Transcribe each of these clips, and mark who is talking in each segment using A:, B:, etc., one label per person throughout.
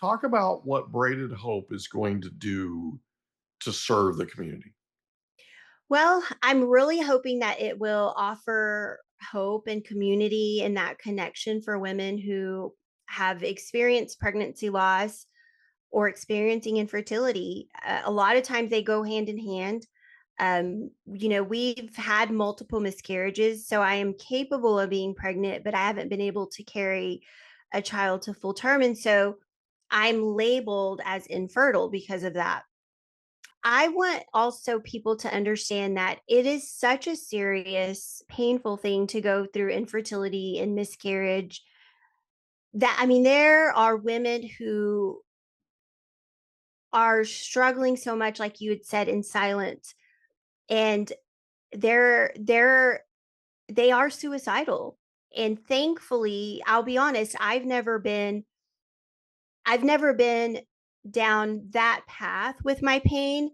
A: Talk about what Braided Hope is going to do to serve the community.
B: Well, I'm really hoping that it will offer hope and community and that connection for women who have experienced pregnancy loss or experiencing infertility. A lot of times they go hand in hand. We've had multiple miscarriages, so I am capable of being pregnant, but I haven't been able to carry a child to full term. And so I'm labeled as infertile because of that. I want also people to understand that it is such a serious, painful thing to go through infertility and miscarriage that I mean, there are women who are struggling so much, like you had said, in silence, and they're they are suicidal. And thankfully, I'll be honest, I've never been down that path with my pain.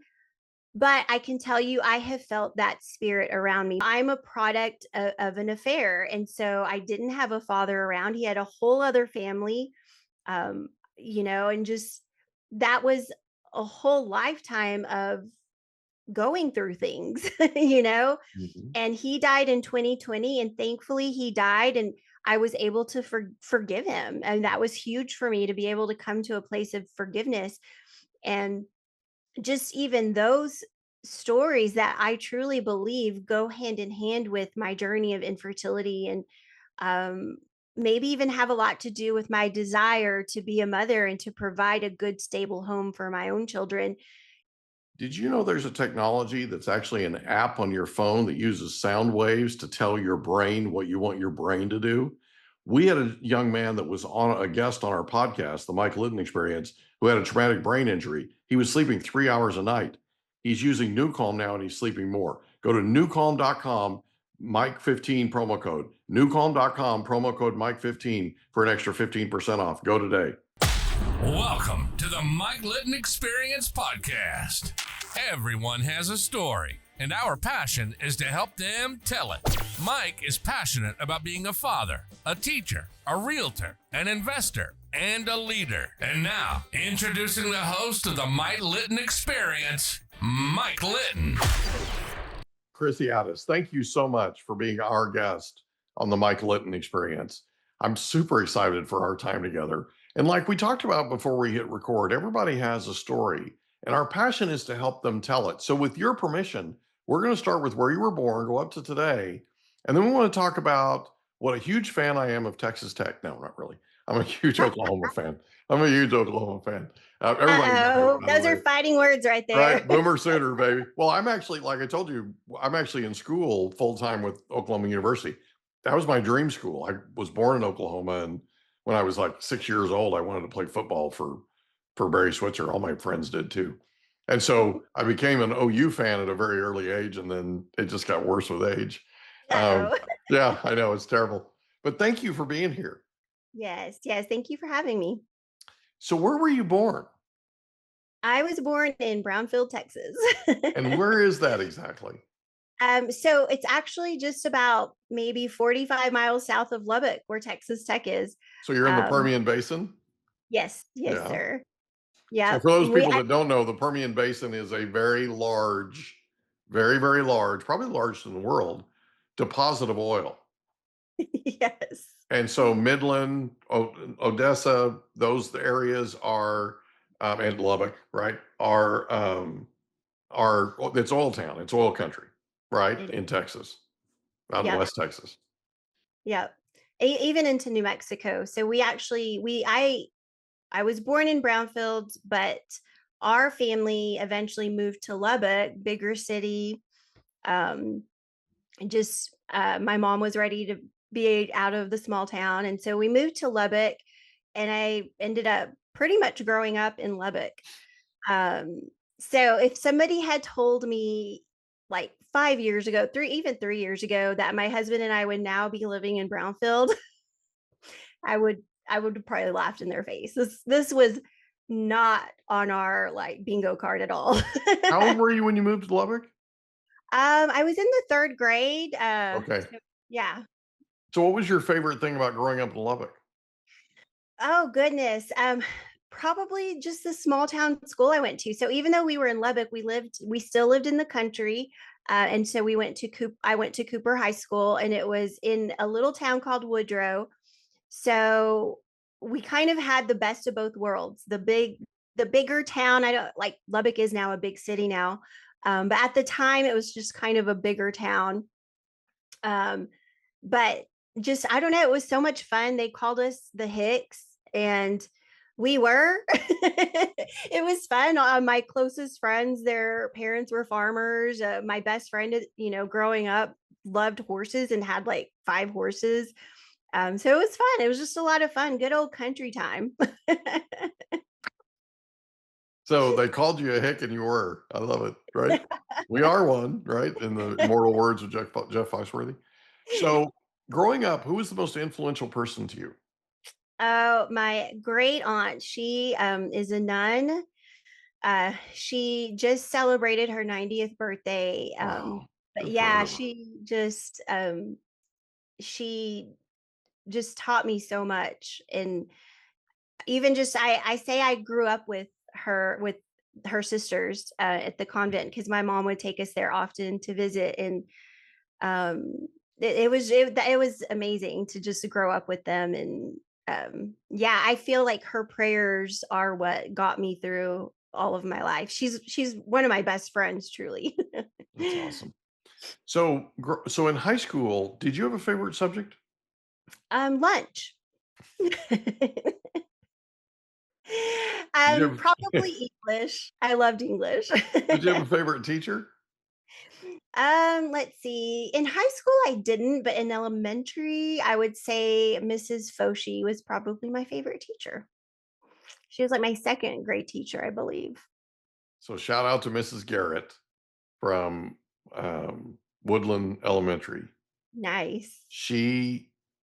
B: But I can tell you, I have felt that spirit around me. I'm a product of an affair. And so I didn't have a father around. He had a whole other family, and just that was a whole lifetime of going through things, you know?
A: Mhm.
B: And he died in 2020. And thankfully, he died. And I was able to forgive him. And that was huge for me to be able to come to a place of forgiveness. And just even those stories that I truly believe go hand in hand with my journey of infertility and um, maybe even have a lot to do with my desire to be a mother and to provide a good, stable home for my own children.
A: Did you know there's a technology that's actually an app on your phone that uses sound waves to tell your brain what you want your brain to do? We had a young man that was on a guest on our podcast, the Mike Litton Experience, who had a traumatic brain injury. He was sleeping 3 hours a night. He's using New Calm now and he's sleeping more. Go to newcalm.com, Mike15 promo code. Newcalm.com, promo code Mike15 for an extra 15% off. Go today.
C: Welcome to the Mike Litton Experience podcast. Everyone has a story, and our passion is to help them tell it. Mike is passionate about being a father, a teacher, a realtor, an investor, and a leader. And now, introducing the host of the Mike Litton Experience, Mike Litton.
A: Cryssie Addis, thank you so much for being our guest on the Mike Litton Experience. I'm super excited for our time together. And like we talked about before we hit record, everybody has a story, and our passion is to help them tell it. So, with your permission, we're going to start with where you were born, go up to today, and then we want to talk about what a huge fan I am of Texas Tech. No, not really. I'm a huge Oklahoma fan. I'm a huge Oklahoma fan. Everybody knows it,
B: Uh-oh,
A: by the
B: those are
A: way.
B: fighting words right there.
A: Right, Boomer Sooner, baby. Well, I'm actually, like I told you, I'm actually in school full time with Oklahoma University. That was my dream school. I was born in Oklahoma, and when I was like 6 years old, I wanted to play football for Barry Switzer. All my friends did too, and so I became an OU fan at a very early age, and then it just got worse with age. Um,
B: Uh-oh.
A: yeah, I know it's terrible, but thank you for being here.
B: Yes, yes. Thank you for having me.
A: So, where were you born,
B: I was born in Brownfield, Texas.
A: and where is that exactly?
B: So it's actually just about maybe 45 miles south of Lubbock, where Texas Tech is.
A: So, you're in the
B: Um,
A: Permian Basin.
B: yes, yes,
A: Yeah.
B: sir.
A: So
B: Yeah,
A: for those
B: we
A: people that don't know, the Permian Basin is a very large, very, very large, probably the largest in the world, deposit of oil.
B: yes.
A: And so Midland, Odessa, those areas are, and Lubbock, right, it's oil town, it's oil country, right,
B: It is.
A: in Texas, out in
B: Yep,
A: West Texas.
B: yep. Even into New Mexico. So I was born in Brownfield, but our family eventually moved to Lubbock, bigger city. Um, my mom was ready to be out of the small town, and so we moved to Lubbock, and I ended up pretty much growing up in Lubbock. Um, so if somebody had told me like 5 years ago, 3 years ago, that my husband and I would now be living in Brownfield, I would have probably laughed in their face. This was not on our like bingo card at all.
A: How old were you when you moved to Lubbock?
B: I was in the third grade.
A: Okay.
B: So yeah.
A: So what was your favorite thing about growing up in Lubbock?
B: Oh goodness. Probably just the small town school I went to. So even though we were in Lubbock, we still lived in the country. And so I went to Cooper High School, and it was in a little town called Woodrow. So we kind of had the best of both worlds. The bigger town, I don't like Lubbock is now a big city now. But at the time it was just kind of a bigger town. Um, but just, I don't know, it was so much fun. They called us the Hicks, and we were. It was fun. My closest friends, their parents were farmers. My best friend, growing up, loved horses and had like 5 horses. So it was fun. It was just a lot of fun. Good old country time.
A: So they called you a hick and you were. I love it, right? We are one, right? In the immortal words of Jeff Foxworthy. So growing up, who was the most influential person to you?
B: Oh, my great aunt. She is a nun. She just celebrated her 90th birthday.
A: Wow.
B: But
A: Good for
B: yeah,
A: her.
B: she just taught me so much. And even just I say I grew up with her sisters at the convent, because my mom would take us there often to visit. And um it was amazing to just grow up with them. And yeah, I feel like her prayers are what got me through all of my life. She's one of my best friends, truly.
A: That's awesome. So, so in high school, did you have a favorite subject?
B: Lunch.
A: Did you have,
B: Probably English. I loved English.
A: did you have a favorite teacher?
B: Let's see. In high school, I didn't, but in elementary, I would say Mrs. Foshi was probably my favorite teacher. She was like my second grade teacher, I believe.
A: So shout out to Mrs. Garrett from Woodland Elementary.
B: Nice.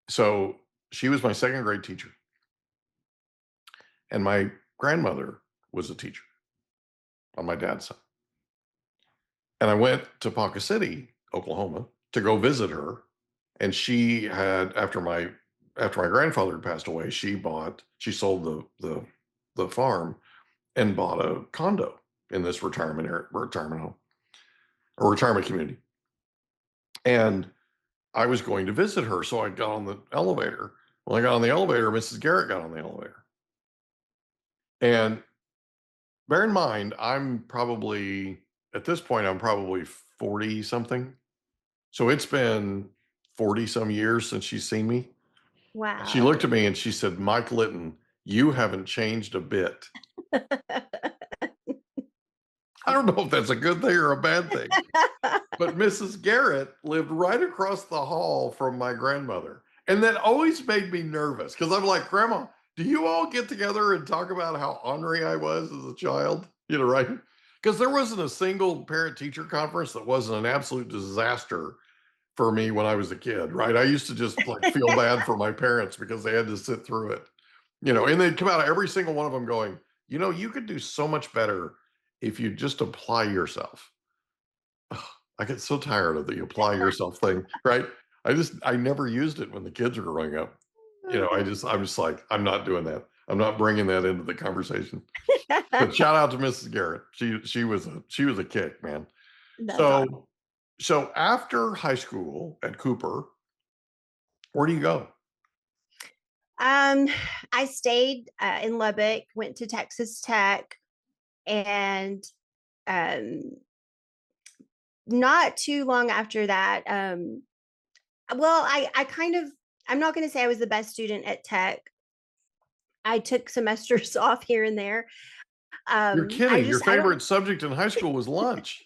A: So she was my second grade teacher, and my grandmother was a teacher on my dad's side. And I went to Ponca City, Oklahoma, to go visit her. And she had, after my grandfather had passed away, she sold the farm and bought a condo in this retirement home or retirement community. And I was going to visit her, so I got on the elevator. When I got on the elevator, Mrs. Garrett got on the elevator. And bear in mind, at this point, I'm probably 40 something. So it's been 40 some years since she's seen me.
B: Wow.
A: She looked at me and she said, "Mike Litton, you haven't changed a bit." I don't know if that's a good thing or a bad thing. But Mrs. Garrett lived right across the hall from my grandmother. And that always made me nervous, because I'm like, "Grandma, do you all get together and talk about how ornery I was as a child?" Right? Because there wasn't a single parent teacher conference that wasn't an absolute disaster for me when I was a kid, right? I used to just like feel bad for my parents because they had to sit through it, and they'd come out of every single one of them going, "You could do so much better if you just apply yourself." Ugh, I get so tired of the apply yourself thing, right? I never used it when the kids were growing up. I'm just like, I'm not doing that. I'm not bringing that into the conversation. But shout out to Mrs. Garrett. She was a kick, man.
B: That's
A: So
B: awesome.
A: so after high school at Cooper, where do you go?
B: I stayed in Lubbock, went to Texas Tech, and um, not too long after that, well, I'm not going to say I was the best student at Tech. I took semesters off here and there.
A: You're kidding. Your
B: I don't.
A: favorite subject in high school was lunch.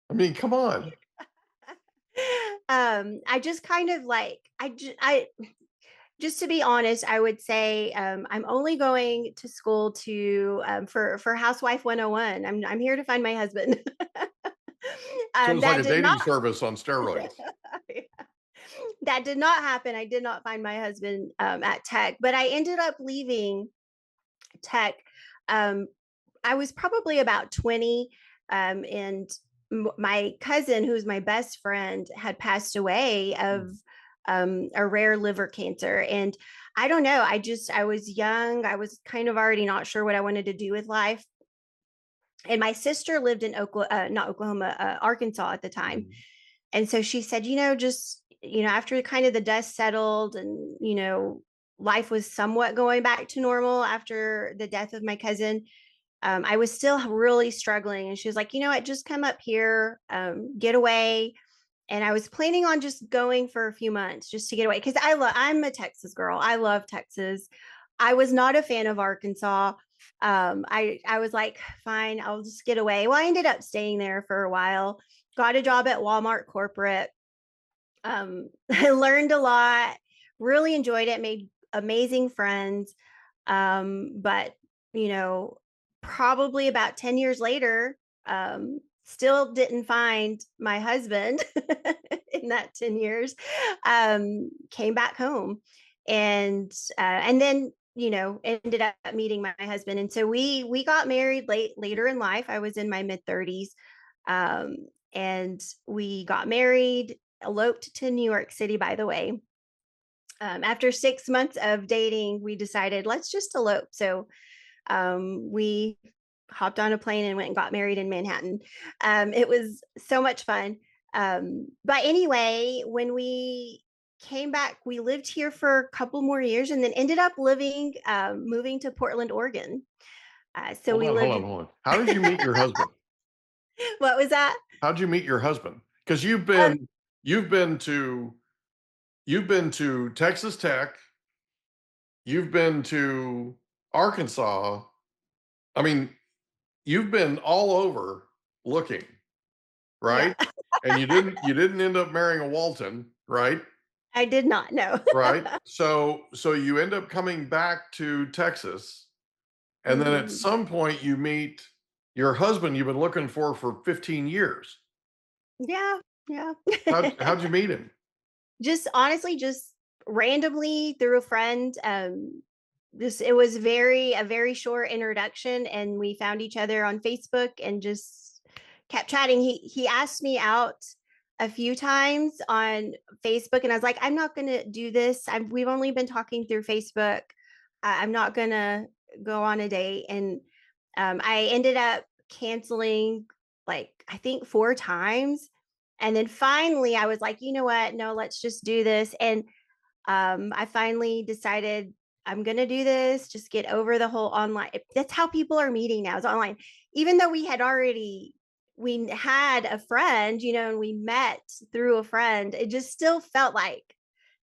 A: I mean, come on.
B: I just kind of like I just to be honest, I would say I'm only going to school to for Housewife 101. I'm here to find my husband.
A: So it's like
B: That
A: a
B: did not
A: dating service on steroids.
B: that did not happen. I did not find my husband at Tech, but I ended up leaving Tech. Um, I was probably about 20, and my cousin, who's my best friend, had passed away of a rare liver cancer. And I don't know, I was young. I was kind of already not sure what I wanted to do with life. And my sister lived in not Oklahoma, Arkansas at the time.
A: Mhm.
B: And so she said, just, after kind of the dust settled and, life was somewhat going back to normal after the death of my cousin, I was still really struggling. And she was like, what, just come up here, get away. And I was planning on just going for a few months just to get away. Cause I'm a Texas girl. I love Texas. I was not a fan of Arkansas. I was like, fine, I'll just get away. Well, I ended up staying there for a while, got a job at Walmart corporate. I learned a lot, really enjoyed it, made amazing friends. But you know, probably about 10 years later, still didn't find my husband in that 10 years. Came back home and then ended up meeting my husband, and so we got married later in life. I was in my mid 30s, um, and we got married, eloped to New York City, by the way. After 6 months of dating, we decided let's just elope. So we hopped on a plane and went and got married in Manhattan. It was so much fun. But anyway, when we came back, we lived here for a couple more years and then ended up moving to Portland, Oregon. So we lived.
A: Hold on. How did you meet your husband?
B: What was that?
A: How did you meet your husband? Because you've been to Texas Tech, you've been to Arkansas. I mean, you've been all over looking,
B: Yeah,
A: right? And you didn't end up marrying a Walton, right?
B: I did not know.
A: Right. So you end up coming back to Texas, and then at
B: Mhm.
A: some point you meet your husband you've been looking for 15 years.
B: Yeah, yeah.
A: How'd you meet him?
B: Just honestly, just randomly through a friend. This it was a very short introduction, and we found each other on Facebook and just kept chatting. He asked me out a few times on Facebook, and I was like, I'm not gonna do this. We've only been talking through Facebook. I'm not gonna go on a date. And I ended up canceling, like, I think 4 times. And then finally I was like, you know what? No, let's just do this. And I finally decided I'm going to do this, just get over the whole online. That's how people are meeting now, is online. Even though we had a friend, and we met through a friend, it just still felt like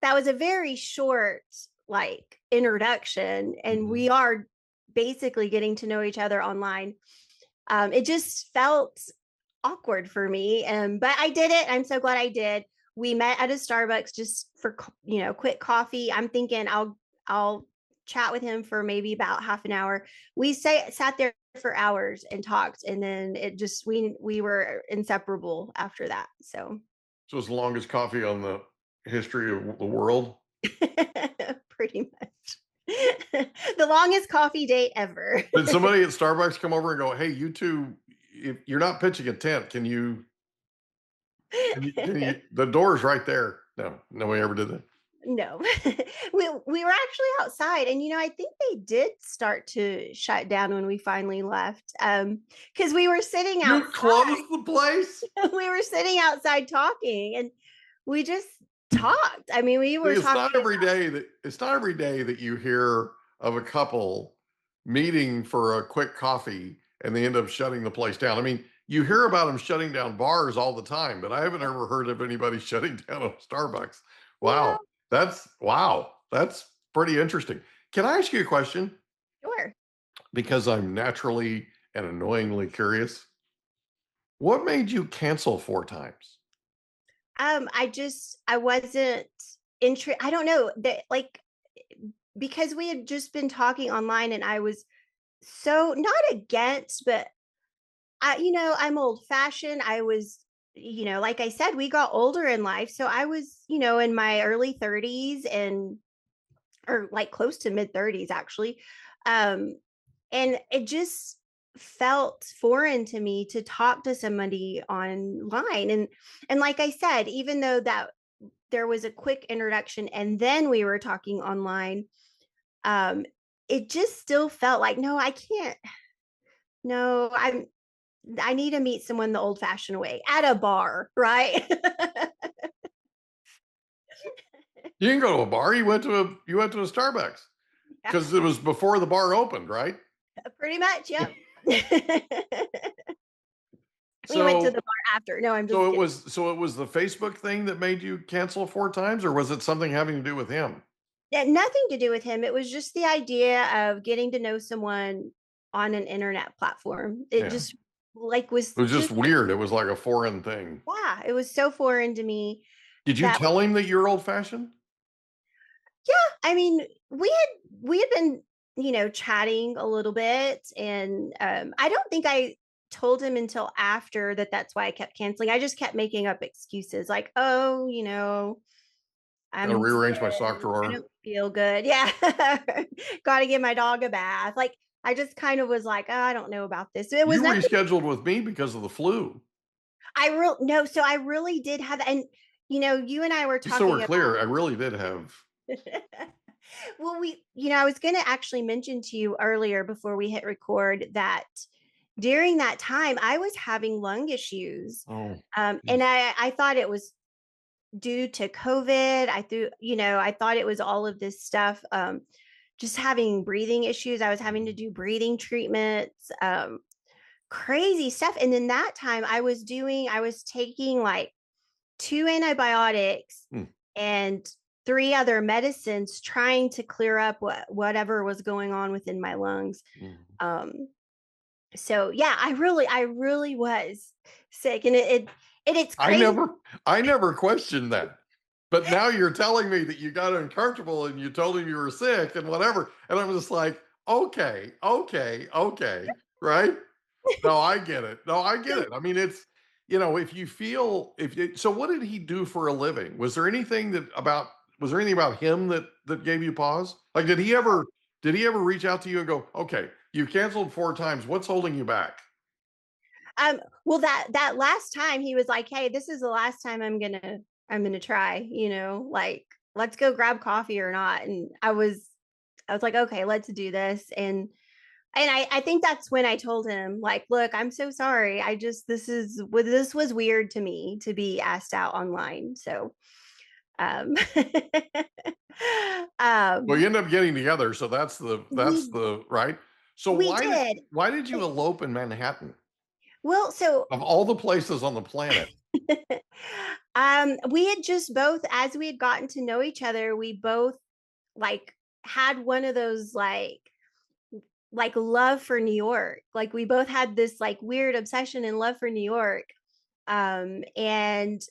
B: that was a very short, like, introduction. And
A: Mhm.
B: we are basically getting to know each other online. It just felt awkward for me. But I did it. I'm so glad I did. We met at a Starbucks just for, quick coffee. I'm thinking I'll chat with him for maybe about half an hour. We sat there for hours and talked, and then it just we were inseparable after that. So
A: So it's the longest coffee on the history of the world.
B: pretty much the longest coffee date ever.
A: Did somebody at Starbucks come over and go, "Hey, you two, if you're not pitching a tent, can you the door's right there." No, nobody ever did that.
B: No. We were actually outside, and I think they did start to shut down when we finally left. Because we were sitting
A: You
B: outside.
A: closed the place?
B: We were sitting outside talking, and we just talked. I mean, we
A: See,
B: were talking about.
A: it's not every day that you hear of a couple meeting for a quick coffee and they end up shutting the place down. I mean, you hear about them shutting down bars all the time, but I haven't ever heard of anybody shutting down a Starbucks.
B: Yeah,
A: Wow. That's pretty interesting. Can I ask you a question?
B: sure.
A: Because I'm naturally and annoyingly curious. What made you cancel 4 times?
B: I wasn't interested. I don't know that, like, because we had just been talking online, and I was so not against, but I'm old fashioned. I was, like I said, we got older in life. So I was, in my early 30s, or like close to mid 30s, actually. Um, and it just felt foreign to me to talk to somebody online. And like I said, even though that there was a quick introduction and then we were talking online, it just still felt like, no, I can't. No, I need to meet someone the old fashioned way at a bar, right?
A: You didn't go to a bar. You went to a Starbucks because it was before the bar opened, right?
B: Pretty much, yep. We went to the bar after. No, I'm just kidding.
A: It was the Facebook thing that made you cancel 4 times, or was it something having to do with him?
B: It had nothing to do with him. It was just the idea of getting to know someone on an internet platform. It
A: Yeah.
B: just was
A: It was just weird. It was like a foreign thing.
B: Yeah, it was so foreign to me.
A: Did you tell him that you're old fashioned?
B: Yeah, I mean, we had been, chatting a little bit, and I don't think I told him until after that that's why I kept canceling. I just kept making up excuses like, oh,
A: Gotta
B: I'm
A: rearrange my
B: sick,
A: sock
B: I
A: drawer.
B: don't feel good. Yeah. Got to give my dog a bath. Like, I just kind of was like, oh, I don't know about this. It was
A: You
B: nothing.
A: rescheduled with me because of the flu.
B: No, so I really did have, and you and I were
A: Just so
B: talking
A: we're clear, I really did have.
B: Well, I was going to actually mention to you earlier before we hit record that during that time I was having lung issues.
A: Oh,
B: and I thought it was due to COVID. I thought it was all of this stuff. Just having breathing issues. I was having to do breathing treatments, crazy stuff. And then that time I was taking like 2 antibiotics and 3 other medicines trying to clear up whatever was going on within my lungs. So yeah, I really was sick, and it's crazy.
A: I never questioned that. But now you're telling me that you got uncomfortable and you told him you were sick and whatever. And I'm just like, okay, right? No, I get it. I mean, it's, if you feel, so what did he do for a living? Was there anything about him that gave you pause? Like, did he ever reach out to you and go, okay, you canceled 4 times. What's holding you back?
B: Well, that last time he was like, hey, this is the last time I'm gonna try, like, let's go grab coffee or not. And I was like, okay, let's do this. And I think that's when I told him, like, look, I'm so sorry. This was weird to me to be asked out online. So,
A: Well, you end up getting together. So that's the right. So why did you elope in Manhattan?
B: Well, so
A: of all the places on the planet.
B: We had just both, as we had gotten to know each other, we both like had one of those like love for New York. Like, we both had this like weird obsession and love for New York. And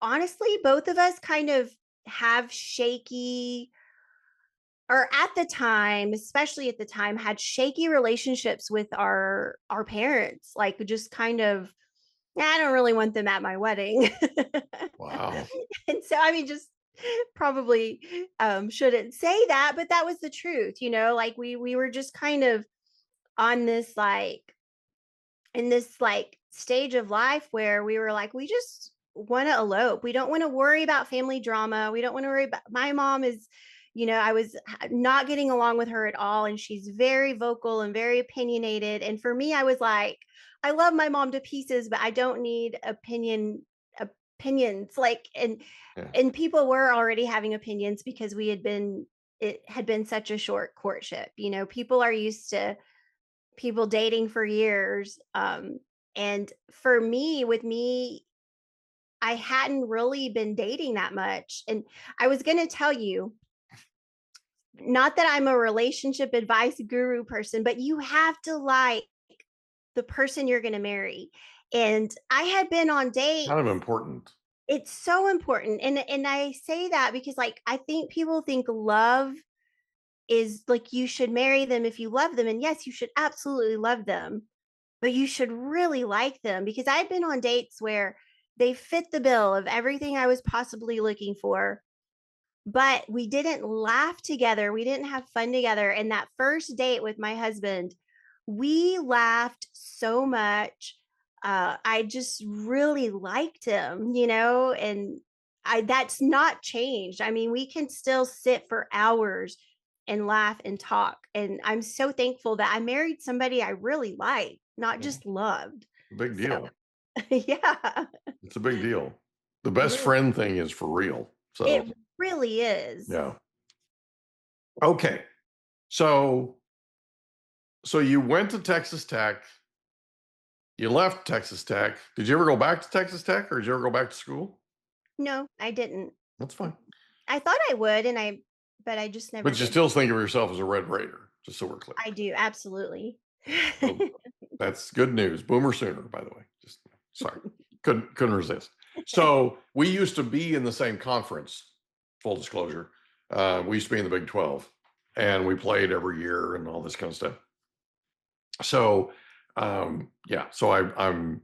B: honestly, both of us kind of have shaky, or at the time, especially at the time, had shaky relationships with our parents. Like, just kind of, I don't really want them at my wedding.
A: Wow.
B: And so, I mean, just probably shouldn't say that, but that was the truth, like we were just kind of on this like, in this like stage of life where we were like, we just want to elope. We don't want to worry about family drama. We don't want to worry about, my mom is, I was not getting along with her at all. And she's very vocal and very opinionated. And for me, I was like, I love my mom to pieces, but I don't need opinions. Like, and people were already having opinions because it had been such a short courtship. People are used to people dating for years. And for me, I hadn't really been dating that much. And I was going to tell you, not that I'm a relationship advice guru person, but you have to like the person you're going to marry. And I had been on dates.
A: Kind of important.
B: It's so important. And I say that because like, I think people think love is like, you should marry them if you love them. And yes, you should absolutely love them, but you should really like them, because I've been on dates where they fit the bill of everything I was possibly looking for, but we didn't laugh together. We didn't have fun together. And that first date with my husband, we laughed so much. I just really liked him, and that's not changed. I mean, we can still sit for hours and laugh and talk. And I'm so thankful that I married somebody I really liked, not just loved.
A: Big
B: So,
A: deal.
B: yeah,
A: It's a big deal. The
B: it
A: best
B: really,
A: friend thing is for real. So,
B: it really is.
A: yeah. Okay. So, so you went to Texas Tech. You left Texas Tech. Did you ever go back to Texas Tech, or did you ever go back to school?
B: No, I didn't.
A: That's fine.
B: I thought I would, but I just never
A: But you
B: did.
A: still think of yourself as a Red Raider, just so we're clear.
B: I do, absolutely.
A: So that's good news. Boomer Sooner, by the way. Just sorry, couldn't resist. So we used to be in the same conference. Full disclosure, we used to be in the Big 12, and we played every year and all this kind of stuff. So yeah, so I'm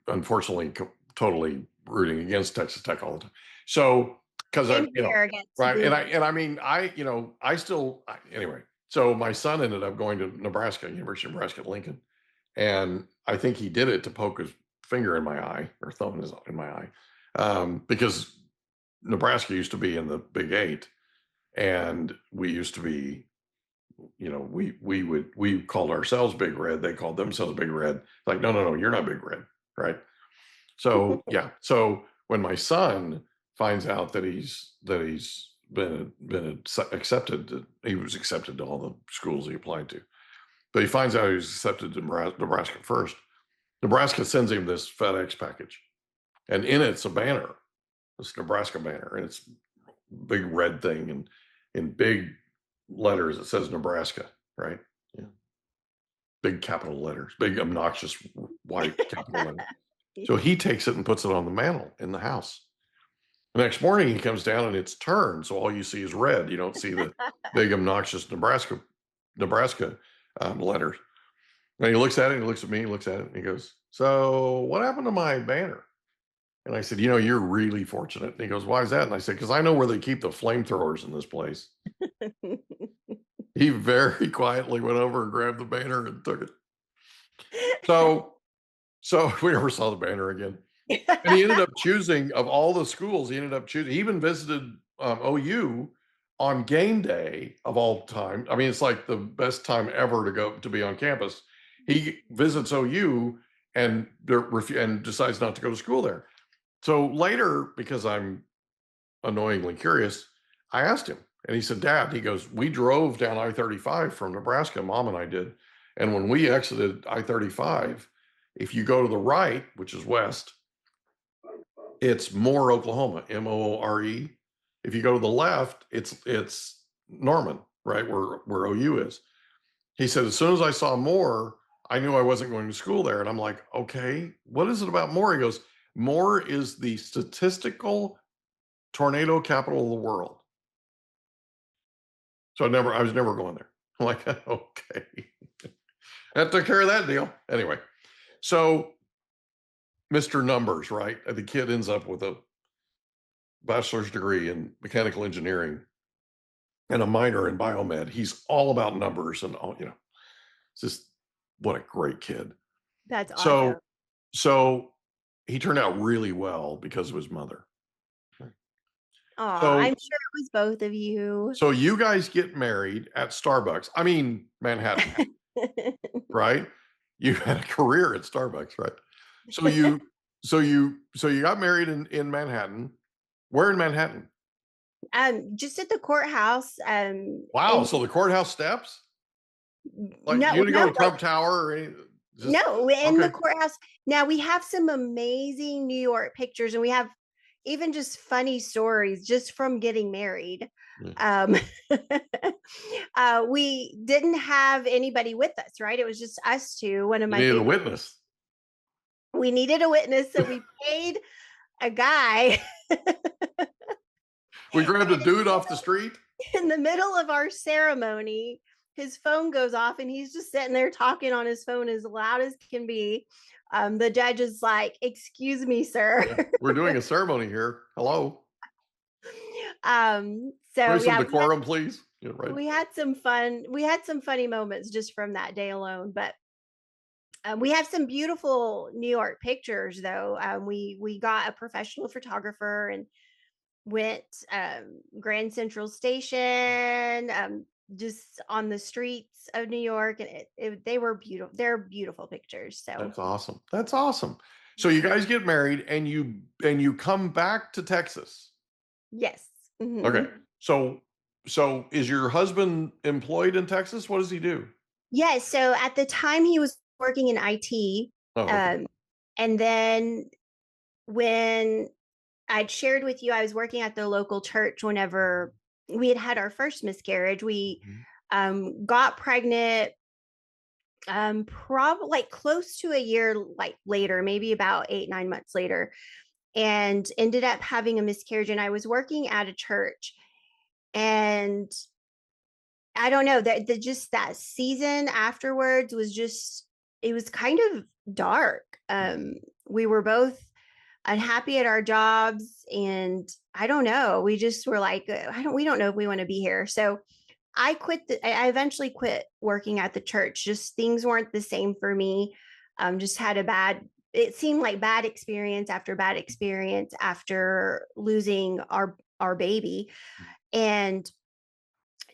A: unfortunately totally rooting against Texas Tech all the time. So because I,
B: Same here against
A: right,
B: Boomer.
A: and I mean, I still anyway. So my son ended up going to Nebraska, University of Nebraska at Lincoln, and I think he did it to poke his finger in my eye or thumb in my eye, because Nebraska used to be in the Big Eight, and we used to be, we called ourselves Big Red. They called themselves Big Red. Like, no, you're not Big Red, right? So yeah. So when my son finds out that he's been accepted, he was accepted to all the schools he applied to, but he finds out he was accepted to Nebraska first. Nebraska sends him this FedEx package, and in it's a banner, this Nebraska banner, and it's a big red thing, and in big letters it says Nebraska, right? Yeah. Big capital letters, big obnoxious white capital letters. So he takes it and puts it on the mantle in the house. The next morning he comes down and it's turned, so all you see is red. You don't see the big obnoxious Nebraska letters. And he looks at it, and he looks at me, he looks at it, and he goes, "So what happened to my banner?" And I said, "You're really fortunate." And he goes, "Why is that?" And I said, "Because I know where they keep the flamethrowers in this place." He very quietly went over and grabbed the banner and took it. So we never saw the banner again. And he ended up choosing, of all the schools, he even visited OU on game day of all time. I mean, it's like the best time ever to be on campus. He visits OU and decides not to go to school there. So later, because I'm annoyingly curious, I asked him, and he said, "Dad," he goes, "we drove down I-35 from Nebraska, Mom and I did. And when we exited I-35, if you go to the right, which is west, it's Moore, Oklahoma, Moore. If you go to the left, it's Norman, right where OU is." He said, "As soon as I saw Moore, I knew I wasn't going to school there." And I'm like, "Okay, what is it about Moore?" He goes, "Moore is the statistical tornado capital of the world." So I was never going there. I'm like, "Okay." That took care of that deal. Anyway, so Mr. Numbers, right? The kid ends up with a bachelor's degree in mechanical engineering and a minor in biomed. He's all about numbers and all, it's just, what a great kid.
B: That's awesome.
A: So he turned out really well because of his mother.
B: Oh,
A: So
B: I'm sure it was both of you.
A: so you guys get married at Starbucks. I mean, Manhattan, right? You had a career at Starbucks, right? So you got married in Manhattan. Where in Manhattan?
B: Just at the courthouse.
A: Wow. So the courthouse steps? Like, you didn't go to Trump Tower or anything?
B: No, in the courthouse. Now we have some amazing New York pictures, and we have even just funny stories just from getting married. We didn't have anybody with us, right? It was just us two. One of my
A: needed a witness.
B: We needed a witness, so we paid a guy.
A: We grabbed a dude off the street.
B: In the middle of our ceremony, his phone goes off and he's just sitting there talking on his phone as loud as can be. The judge is like, "Excuse me, sir.
A: Yeah, we're doing a ceremony here. Hello."
B: So
A: some decorum, please. Yeah, right.
B: We had some fun. We had some funny moments just from that day alone, but we have some beautiful New York pictures though. We got a professional photographer, and went Grand Central Station, just on the streets of New York, and they were beautiful. They're beautiful pictures. So
A: That's awesome. That's awesome. So you guys get married and you come back to Texas.
B: yes.
A: Okay.
B: Mhm.
A: So is your husband employed in Texas? What does he do?
B: Yes. So at the time he was working in IT.
A: Oh, okay.
B: And then when I'd shared with you, I was working at the local church whenever we had our first miscarriage. We
A: Mhm.
B: got pregnant probably like close to a year like later, maybe about 8, 9 months later, and ended up having a miscarriage. And I was working at a church, and I don't know, that the just that season afterwards was just, it was kind of dark. We were both unhappy at our jobs, and I don't know, we just were like, we don't know if we want to be here. So I eventually quit working at the church. Just things weren't the same for me. Just had a bad, it seemed like bad experience after losing our baby. And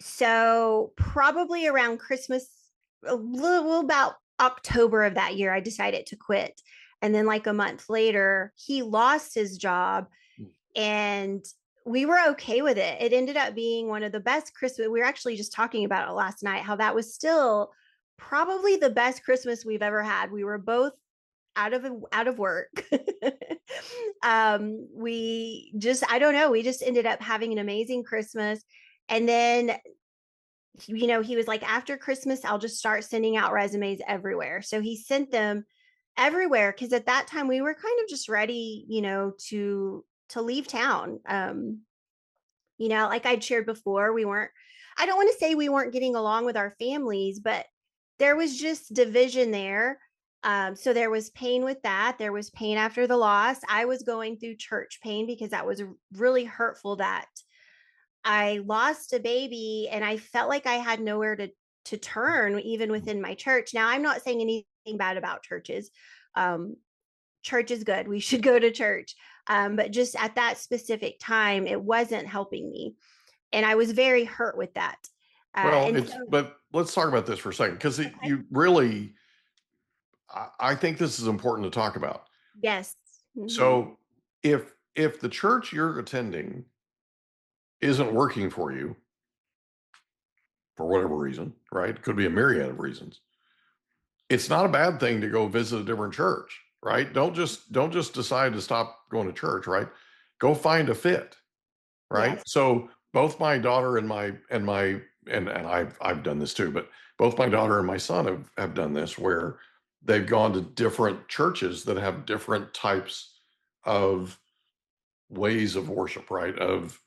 B: so probably around Christmas, a little about October of that year, I decided to quit. And then like a month later, he lost his job, and we were okay with it. It ended up being one of the best Christmas. We were actually just talking about it last night, how that was still probably the best Christmas we've ever had. We were both out of work. We just, I don't know, we just ended up having an amazing Christmas. And then, he was like, after Christmas, I'll just start sending out resumes everywhere. So he sent them everywhere, because at that time we were kind of just ready, to leave town. Like I'd shared before, I don't want to say we weren't getting along with our families, but there was just division there. So there was pain with that. There was pain after the loss. I was going through church pain because that was really hurtful, that I lost a baby and I felt like I had nowhere to turn, even within my church. Now, I'm not saying anything bad about churches. Um, Church is good. We should go to church. But just at that specific time, it wasn't helping me. And I was very hurt with that.
A: Well,
B: And so,
A: but let's talk about this for a second, because
B: okay.
A: you really, I think this is important to talk about.
B: Yes. Hmm.
A: So if the church you're attending isn't working for you for whatever reason, right? Could be a myriad of reasons. It's not a bad thing to go visit a different church, right? Don't just decide to stop going to church, right? Go find a fit, right?
B: Yes.
A: So both my daughter and I've done this too, but both my daughter and my son have done this, where they've gone to different churches that have different types of ways of worship, right? Of,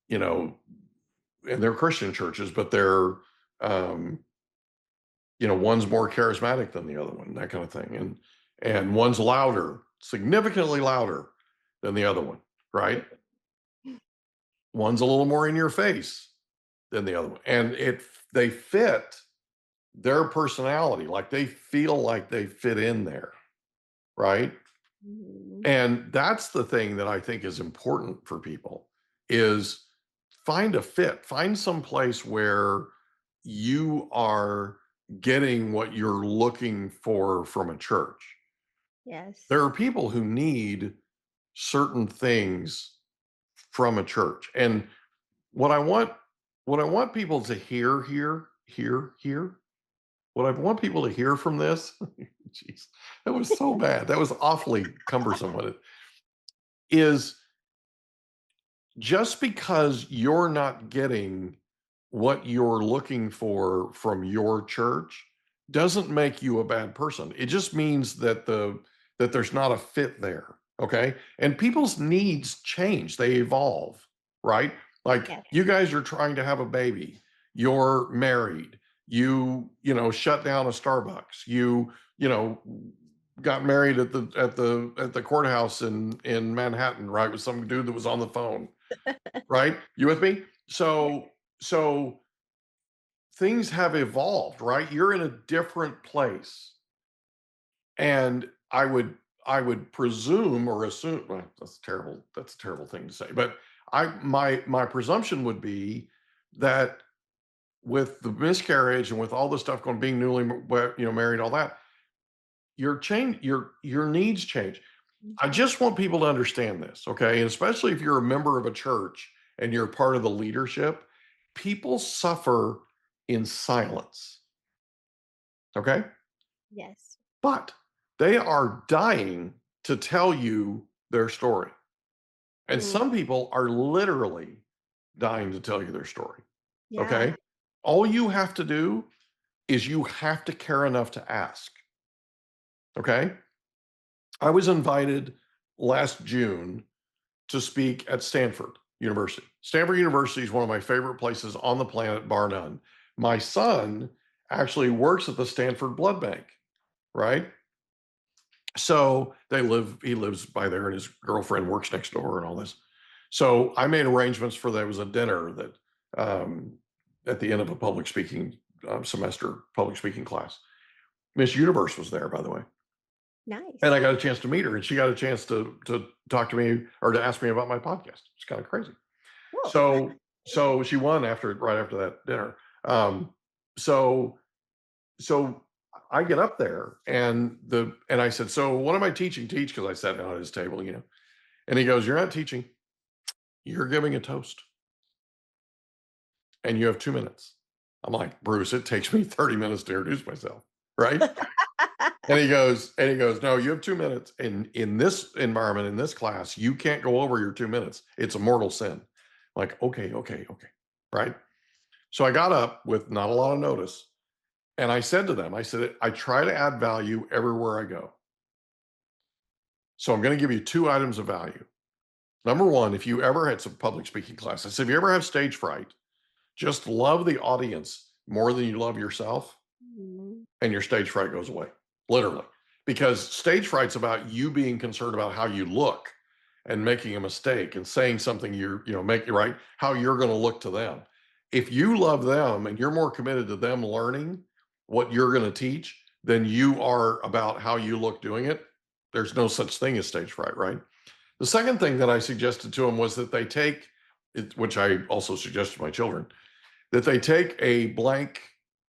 A: you know, and they're Christian churches, but they're, um, one's more charismatic than the other one, that kind of thing. And one's louder, significantly louder than the other one, right? One's a little more in your face than the other one. And they fit their personality, like they feel like they fit in there, right?
B: Mhm.
A: And that's the thing that I think is important for people, is find a fit, find some place where you are getting what you're looking for from a church.
B: Yes.
A: There are people who need certain things from a church. And what I want what I want people to hear, what I want people to hear from this, jeez, that was so bad. That was awfully cumbersome. What it is, just because you're not getting what you're looking for from your church doesn't make you a bad person. It just means that there's not a fit there, okay? And people's needs change, they evolve, right? Like
B: Yes.
A: you guys are trying to have a baby, you're married, you shut down a Starbucks, got married at the courthouse in Manhattan, right, with some dude that was on the phone, right? You with me? So things have evolved, right? You're in a different place. And I would presume or assume, well, that's a terrible thing to say, but my presumption would be that with the miscarriage and with all the stuff going, being newly married, all that, your needs change. I just want people to understand this, okay? And especially if you're a member of a church and you're part of the leadership, people suffer in silence, okay?
B: Yes.
A: But they are dying to tell you their story. And some people are literally dying to tell you their story,
B: Yeah.
A: okay? All you have to do is you have to care enough to ask, okay? I was invited last June to speak at Stanford University. Stanford University is one of my favorite places on the planet, bar none. My son actually works at the Stanford Blood Bank, right? So he lives by there, and his girlfriend works next door and all this. So I made arrangements for there was a dinner that at the end of a public speaking semester, public speaking class. Miss Universe was there, by the way.
B: Nice.
A: And I got a chance to meet her, and she got a chance to talk to me or to ask me about my podcast. It's kind of crazy.
B: Cool.
A: So she won right after that dinner. So I get up there and I said, so what am I teaching? Because I sat down at his table, and he goes, you're not teaching, you're giving a toast. And you have 2 minutes. I'm like, Bruce, it takes me 30 minutes to introduce myself, right? And he goes, no, you have 2 minutes. And in this environment, in this class, you can't go over your 2 minutes. It's a mortal sin. I'm like, okay. Right. So I got up with not a lot of notice. And I said to them, I try to add value everywhere I go. So I'm going to give you 2 items of value. Number one, if you ever had some public speaking class, I said, if you ever have stage fright, just love the audience more than you love yourself, and your stage fright goes away, literally. Because stage fright's about you being concerned about how you look and making a mistake and saying something make it right, how you're going to look to them. If you love them and you're more committed to them learning what you're going to teach than you are about how you look doing it, there's no such thing as stage fright, right? The second thing that I suggested to them was that they take, which I also suggest to my children, that they take a blank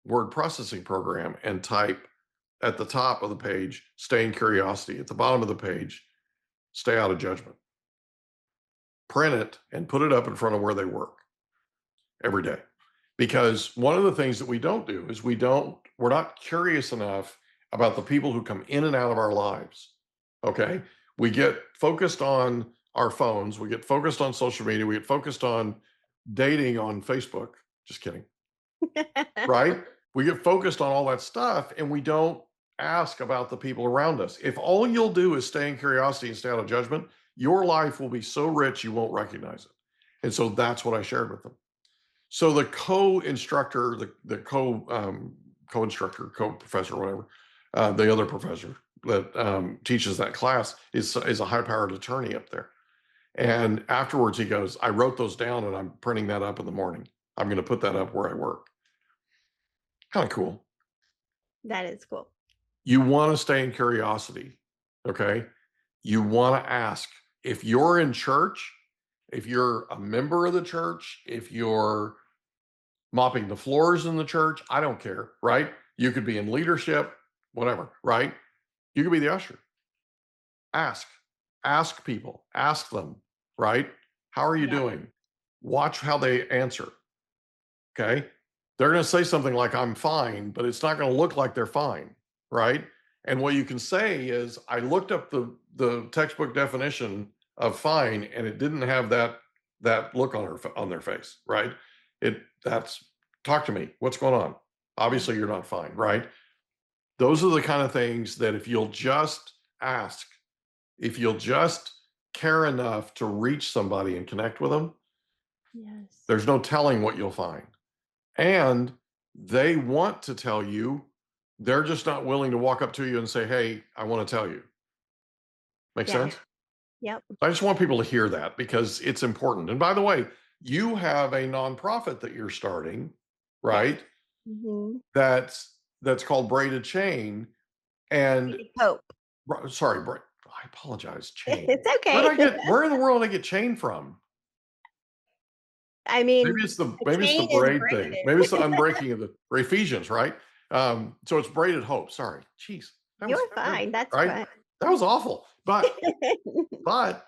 A: word processing program and type at the top of the page, stay in curiosity. At the bottom of the page, stay out of judgment. Print it and put it up in front of where they work every day. Because one of the things that we don't do is we're not curious enough about the people who come in and out of our lives. Okay. We get focused on our phones. We get focused on social media. We get focused on dating on Facebook. Just kidding. Right? We get focused on all that stuff and we don't ask about the people around us. If all you'll do is stay in curiosity and stay out of judgment, your life will be so rich you won't recognize it. And so that's what I shared with them. So the co-instructor, the co-instructor, co-professor, whatever, the other professor that teaches that class is a high-powered attorney up there. And afterwards he goes, I wrote those down and I'm printing that up in the morning. I'm going to put that up where I work. Kind of cool.
B: That is cool.
A: You want to stay in curiosity, okay? You want to ask. If you're in church, if you're a member of the church, if you're mopping the floors in the church, I don't care, right? You could be in leadership, whatever, right? You could be the usher. Ask people, ask them, right? How are you doing? Watch how they answer, okay? They're going to say something like, I'm fine, but it's not going to look like they're fine, right? And what you can say is, I looked up the textbook definition of fine, and it didn't have that look on their face, right? Talk to me. What's going on? Obviously, you're not fine, right? Those are the kind of things that if you'll just ask, if you'll just care enough to reach somebody and connect with them, there's no telling what you'll find. And they want to tell you, they're just not willing to walk up to you and say, hey, I want to tell you. Make sense?
B: Yep.
A: I just want people to hear that because it's important. And by the way, you have a nonprofit that you're starting, right?
B: Mm-hmm.
A: That's called Braided Chain. And
B: Hope.
A: Sorry, I apologize. Chain.
B: It's okay.
A: Where in the world did I get chain from?
B: I
A: Maybe
B: mean,
A: it's the
B: the
A: maybe it's the
B: chain is
A: braid thing.
B: braided.
A: Maybe it's the unbreaking of the Ephesians, right? So it's braided hope. Sorry. Jeez.
B: You're
A: That was
B: fine. That's
A: right.
B: fine.
A: That was awful. But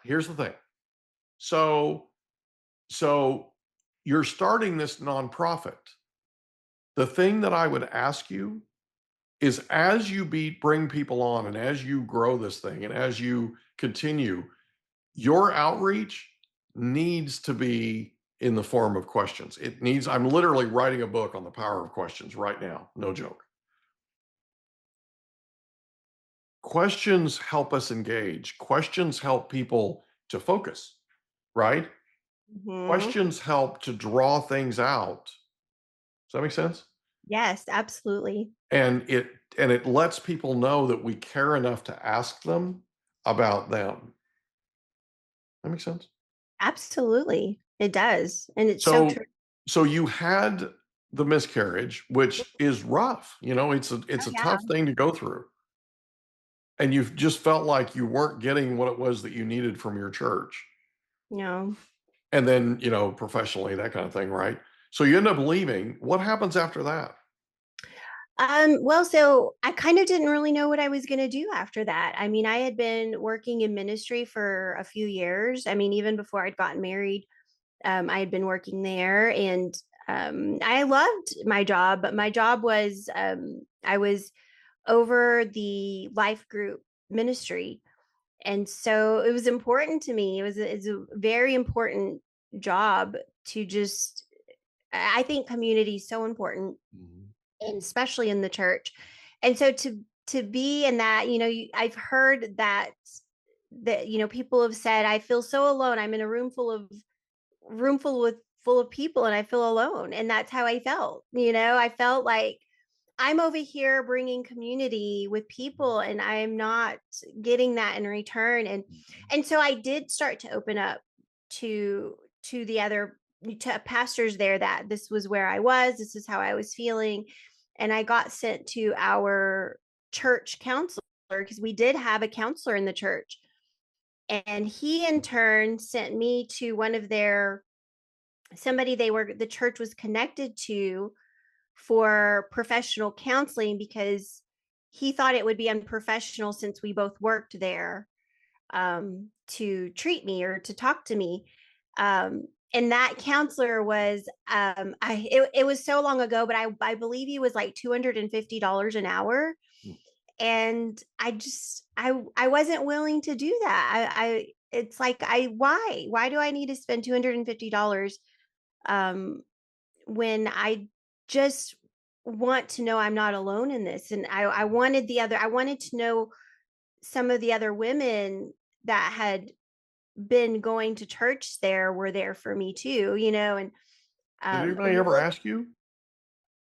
A: here's the thing. So so you're starting this nonprofit. The thing that I would ask you is as you bring people on and as you grow this thing and as you continue, your outreach needs to be in the form of questions. It needs, I'm literally writing a book on the power of questions right now. No joke. Questions help us engage. Questions help people to focus, right?
B: Mhm.
A: Questions help to draw things out. Does that make sense?
B: Yes, absolutely.
A: And it lets people know that we care enough to ask them about them. That makes sense.
B: Absolutely. It does. And it's so
A: So
B: true.
A: so you had the miscarriage, which is rough. You know,
B: Oh,
A: it's a
B: yeah.
A: tough thing to go through. And you just felt like you weren't getting what it was that you needed from your church.
B: No.
A: And then, you know, professionally, that kind of thing, right? So you end up leaving. What happens after that?
B: Well, so I kind of didn't really know what I was going to do after that. I mean, I had been working in ministry for a few years. I mean, even before I'd gotten married, I had been working there, and I loved my job, but my job was I was over the life group ministry. And so it was important to me. It's a very important job to just, I think community is so important,
A: Mhm.
B: and especially in the church. And so to be in that, I've heard that people have said, I feel so alone. I'm in a room full of people and I feel alone. And that's how I felt. I felt like I'm over here bringing community with people and I'm not getting that in return. And so I did start to open up to the other to pastors there, that this was where I was, this is how I was feeling. And I got sent to our church counselor, because we did have a counselor in the church. And he in turn sent me to one of their somebody the church was connected to for professional counseling, because he thought it would be unprofessional, since we both worked there, to treat me or to talk to me. And that counselor was, it was so long ago, but I believe he was like $250 an hour. And I wasn't willing to do that. It's like, why do I need to spend $250 um, when I just want to know I'm not alone in this? And I wanted to know some of the other women that had been going to church there were there for me too, and
A: Did
B: um
A: anybody ever ask you?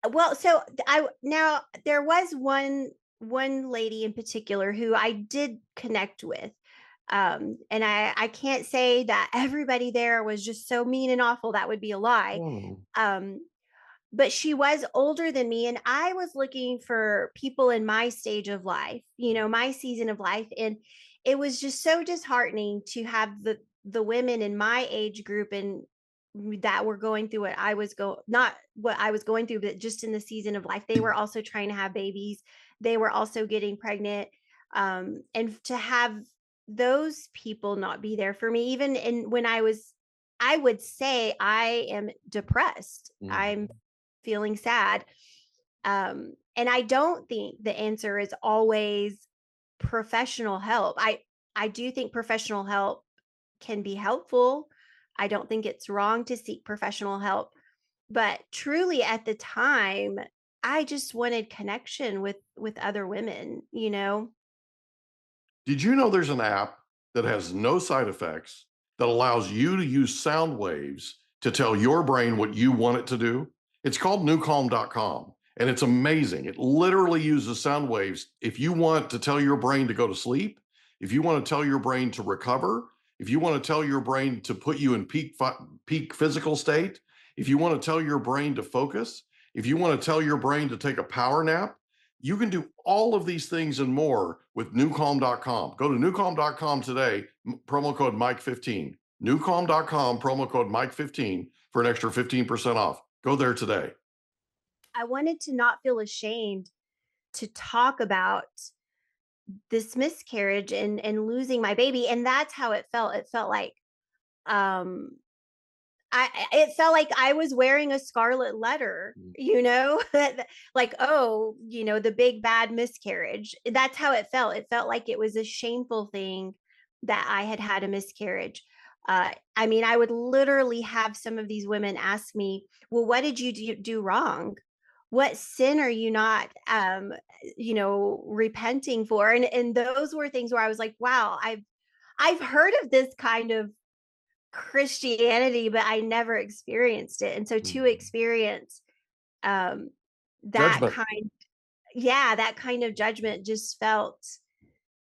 B: well, so I now there was one lady in particular who I did connect with. And I can't say that everybody there was just so mean and awful. That would be a lie.
A: Oh,
B: Um, but she was older than me, and I was looking for people in my stage of life, my season of life. And it was just so disheartening to have the women in my age group and that were going through what I was not what I was going through, but just in the season of life. They were also trying to have babies. They were also getting pregnant. And to have those people not be there for me, even in when I would say I am depressed. I'm
A: mhm.
B: feeling sad. And I don't think the answer is always professional help. I do think professional help can be helpful. I don't think it's wrong to seek professional help, but truly at the time, I just wanted connection with other women.
A: Did you know there's an app that has no side effects that allows you to use sound waves to tell your brain what you want it to do? It's called newcalm.com and it's amazing. It literally uses sound waves. If you want to tell your brain to go to sleep, if you want to tell your brain to recover, if you want to tell your brain to put you in peak physical state, if you want to tell your brain to focus, if you want to tell your brain to take a power nap, you can do all of these things and more with newcalm.com. Go to newcalm.com today, promo code Mike15. Newcalm.com, promo code Mike15 for an extra 15% off. Go there today.
B: I wanted to not feel ashamed to talk about this miscarriage and losing my baby. And that's how it felt. It felt like, um, it felt like I was wearing a scarlet letter, like, oh, the big bad miscarriage. That's how it felt. It felt like it was a shameful thing that I had had a miscarriage. I mean, I would literally have some of these women ask me, well, what did you do wrong? What sin are you not, repenting for? And those were things where I was like, wow, I've heard of this kind of Christianity, but I never experienced it. And so to experience um that
A: Judgment.
B: kind that kind of judgment just felt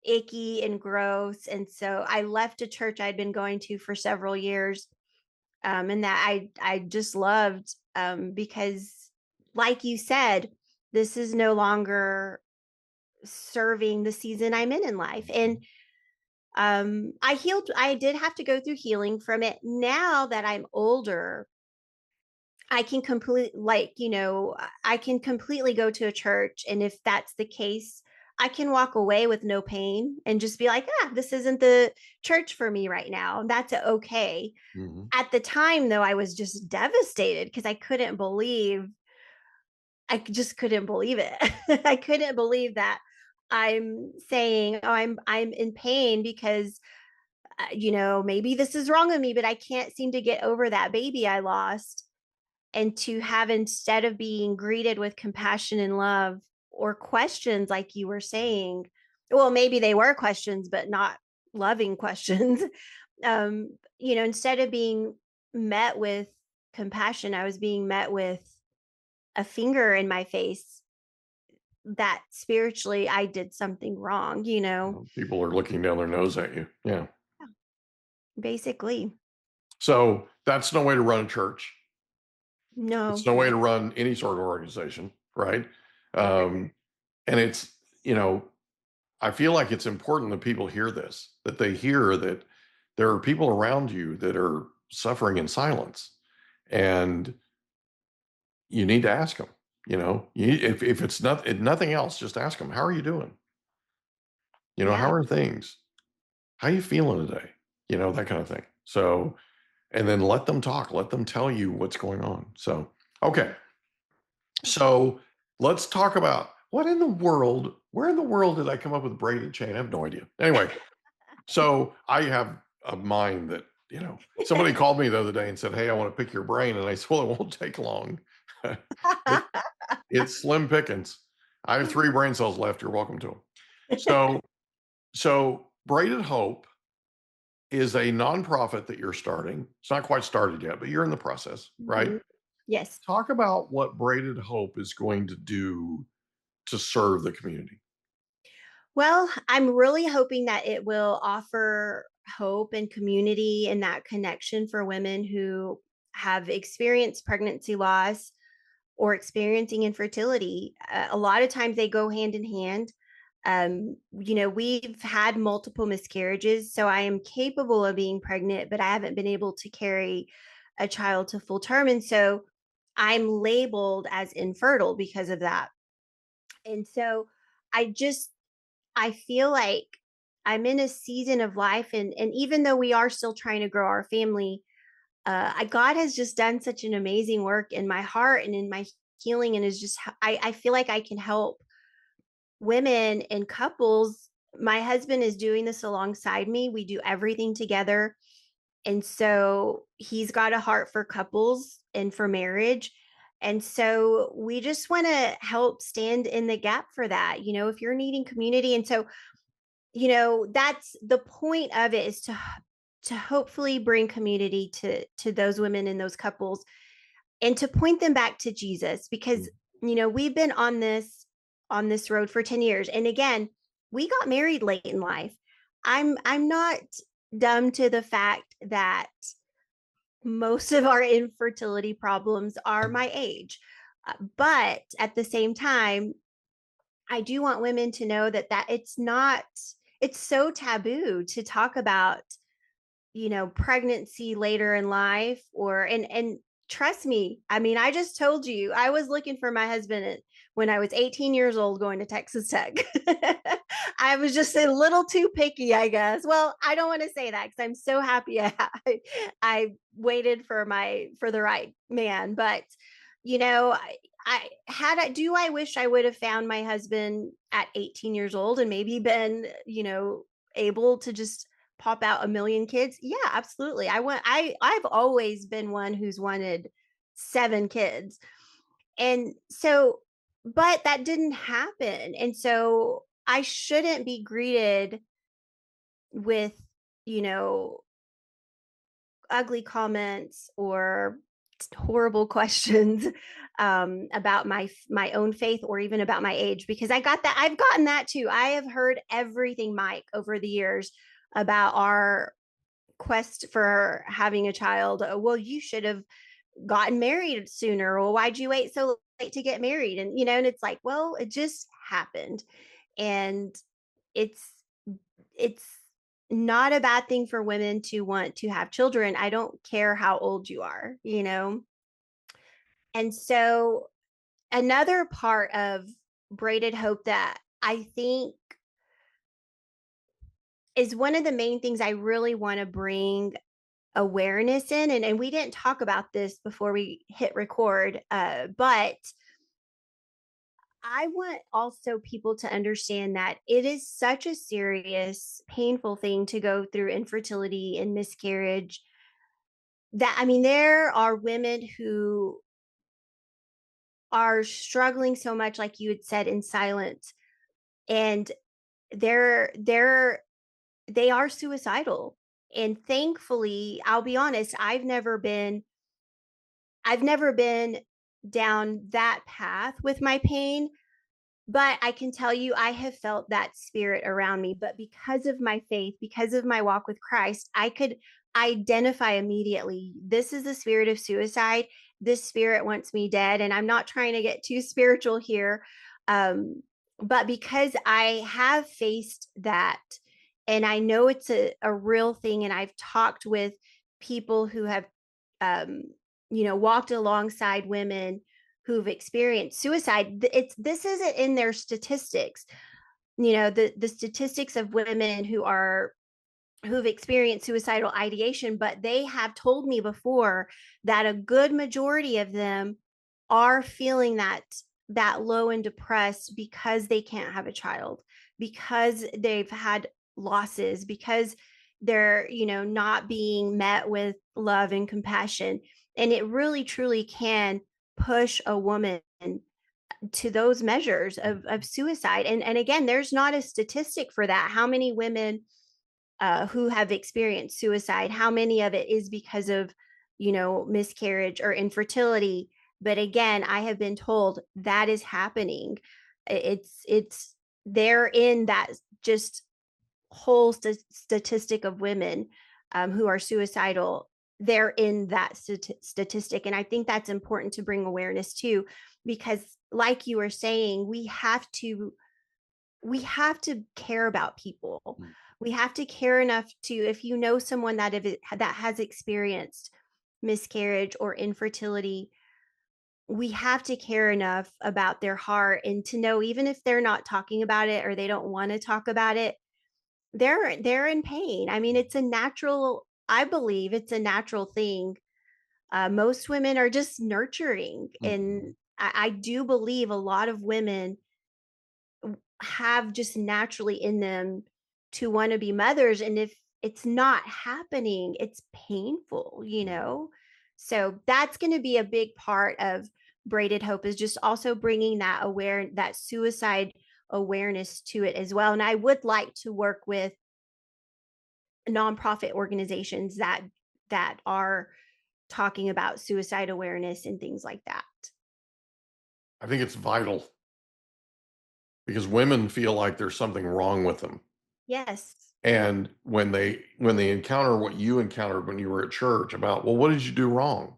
B: icky and gross. And so I left a church I'd been going to for several years, and that I just loved, because like you said, this is no longer serving the season I'm in life. And I did have to go through healing from it. Now that I'm older, I can I can completely go to a church, and if that's the case, I can walk away with no pain and just be like, this isn't the church for me right now. And that's okay.
A: Mhm.
B: At the time though, I was just devastated because I just couldn't believe it. I couldn't believe that I'm saying, oh, I'm in pain because maybe this is wrong with me, but I can't seem to get over that baby I lost. And to have, instead of being greeted with compassion and love or questions, like you were saying, well, maybe they were questions, but not loving questions. Instead of being met with compassion, I was being met with a finger in my face that spiritually I did something wrong.
A: People are looking down their nose at you. Yeah.
B: Basically.
A: So that's no way to run a church. It's
B: No,
A: no way
B: no.
A: to run any sort of organization, right? And it's, I feel like it's important that people hear this, that they hear that there are people around you that are suffering in silence, and you need to ask them. If it's nothing else, just ask them, how are you doing? How
B: Yeah.
A: are things? How you feeling today? That kind of thing. So, and then let them talk, let them tell you what's going on. So, okay. So let's talk about where in the world did I come up with braided chain? I have no idea. Anyway, so I have a mind that, somebody called me the other day and said, hey, I want to pick your brain. And I said, well, it won't take long. It- it's slim pickings. I have 3 brain cells left. You're welcome to them. So Braided Hope is a nonprofit that you're starting. It's not quite started yet, but you're in the process, right?
B: Mhm. Yes.
A: Talk about what Braided Hope is going to do to serve the community.
B: Well, I'm really hoping that it will offer hope and community and that connection for women who have experienced pregnancy loss or experiencing infertility. A lot of times they go hand in hand. We've had multiple miscarriages, so I am capable of being pregnant, but I haven't been able to carry a child to full term. And so I'm labeled as infertile because of that. And so I just I feel like I'm in a season of life, and even though we are still trying to grow our family, God has just done such an amazing work in my heart and in my healing, and is just I feel like I can help women and couples. My husband is doing this alongside me. We do everything together, and so he's got a heart for couples and for marriage. And so we just want to help stand in the gap for that, if you're needing community. And so that's the point of it, is to hopefully bring community to those women and those couples, and to point them back to Jesus, because we've been on this road for 10 years. And again, we got married late in life. I'm not dumb to the fact that most of our infertility problems are my age. But at the same time, I do want women to know that it's so taboo to talk about, pregnancy later in life, and trust me. I mean, I just told you I was looking for my husband when I was 18 years old going to Texas Tech. I was just a little too picky, I guess. Well, I don't want to say that because I'm so happy I waited for the right man. But I wish I would have found my husband at 18 years old and maybe been, able to just pop out a million kids. Yeah, absolutely. I've always been one who's wanted 7 kids. And so, but that didn't happen. And so I shouldn't be greeted with, you know, ugly comments or horrible questions about my own faith or even about my age, because I've gotten that too. I have heard everything, Mike, over the years about our quest for having a child. Well, you should have gotten married sooner, or why'd you wait so late to get married? And and it's like, well, it just happened. And it's it's not a bad thing for women to want to have children. I don't care how old you are. And so another part of Braided Hope that I think is one of the main things I really want to bring awareness in, and we didn't talk about this before we hit record, but I want also people to understand that it is such a serious, painful thing to go through infertility and miscarriage. That, I mean, there are women who are struggling so much, like you had said, in silence, and they're they are suicidal. And thankfully, I'll be honest, I've never been down that path with my pain, but I can tell you I have felt that spirit around me. But because of my faith, because of my walk with Christ, I could identify immediately, this is the spirit of suicide. This spirit wants me dead. And I'm not trying to get too spiritual here. Um, but because I have faced that and I know it's a real thing, and I've talked with people who have, um, walked alongside women who've experienced suicide. This isn't in their statistics. The statistics of women who've experienced suicidal ideation, but they have told me before that a good majority of them are feeling that low and depressed because they can't have a child, because they've had losses, because they're not being met with love and compassion. And it really truly can push a woman to those measures of suicide. And again, there's not a statistic for that. How many women who have experienced suicide, how many of it is because of miscarriage or infertility? But again, I have been told that is happening. It's they're in that just whole statistic of women who are suicidal. They're in that statistic. And I think that's important to bring awareness to, because like you were saying, we have to care about people. We have to care enough to, if you know someone that has experienced miscarriage or infertility, we have to care enough about their heart and to know, even if they're not talking about it or they don't want to talk about it, they're in pain. I mean, I believe it's a natural thing. Most women are just nurturing, and I do believe a lot of women have just naturally in them to want to be mothers. And if it's not happening, it's painful. So that's going to be a big part of Braided Hope, is just also bringing that suicide awareness to it as well. And I would like to work with nonprofit organizations that are talking about suicide awareness and things like that.
A: I think it's vital because women feel like there's something wrong with them.
B: Yes.
A: And when they encounter what you encountered when you were at church about, well, what did you do wrong?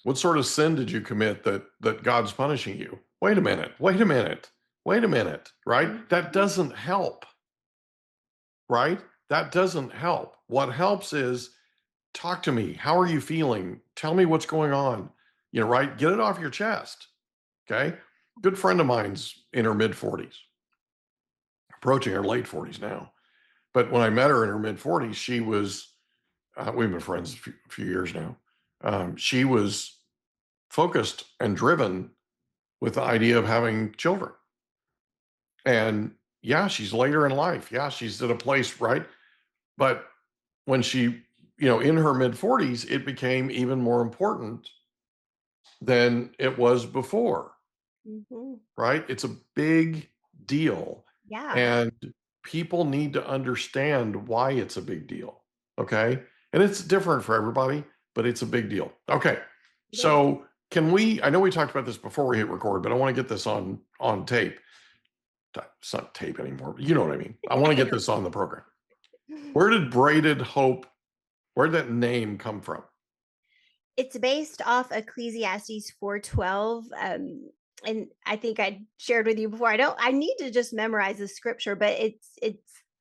A: What sort of sin did you commit that God's punishing you? Wait a minute, wait a minute, wait a minute, right? That doesn't help, right? That doesn't help. What helps is talk to me. How are you feeling? Tell me what's going on. Right? Get it off your chest. Okay. Good friend of mine's in her mid 40s, approaching her late 40s now. But when I met her in her mid 40s, she was, we've been friends a few years now. She was focused and driven with the idea of having children. And yeah, she's later in life. Yeah, she's at a place, right? But when she, in her mid 40s, it became even more important than it was before,
B: Mhm.
A: right? It's a big deal.
B: Yeah.
A: And people need to understand why it's a big deal. Okay. And it's different for everybody, but it's a big deal. Okay.
B: It is.
A: So I know we talked about this before we hit record, but I want to get this on tape. It's not tape anymore, but you know what I mean. I want to
B: I
A: get this on the program. Where did Braided Hope, where did that name come from?
B: It's based off Ecclesiastes 4:12. And I think I shared with you before. I need to just memorize the scripture, but it's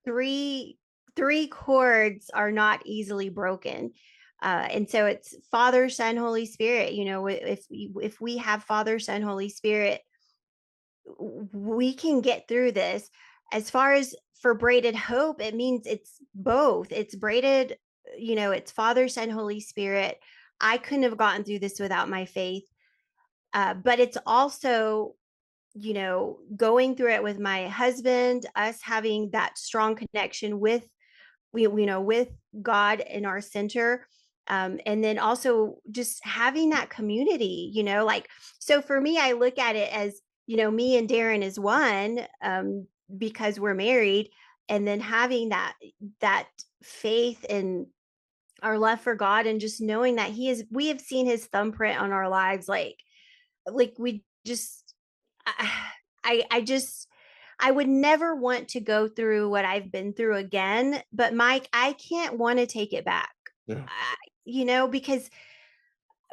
B: three chords are not easily broken. And so it's Father, Son, Holy Spirit. If we have Father, Son, Holy Spirit, we can get through this. As far as for Braided Hope, it means it's both. It's braided, it's Father, Son, Holy Spirit. I couldn't have gotten through this without my faith. But it's also, going through it with my husband, us having that strong connection with God in our center. And then also just having that community, so for me, I look at it as, me and Darren is one, because we're married, and then having that faith and our love for God, and just knowing that we have seen his thumbprint on our lives. Like we just, I just, I would never want to go through what I've been through again. But Mike, I can't want to take it back.
A: Yeah.
B: Because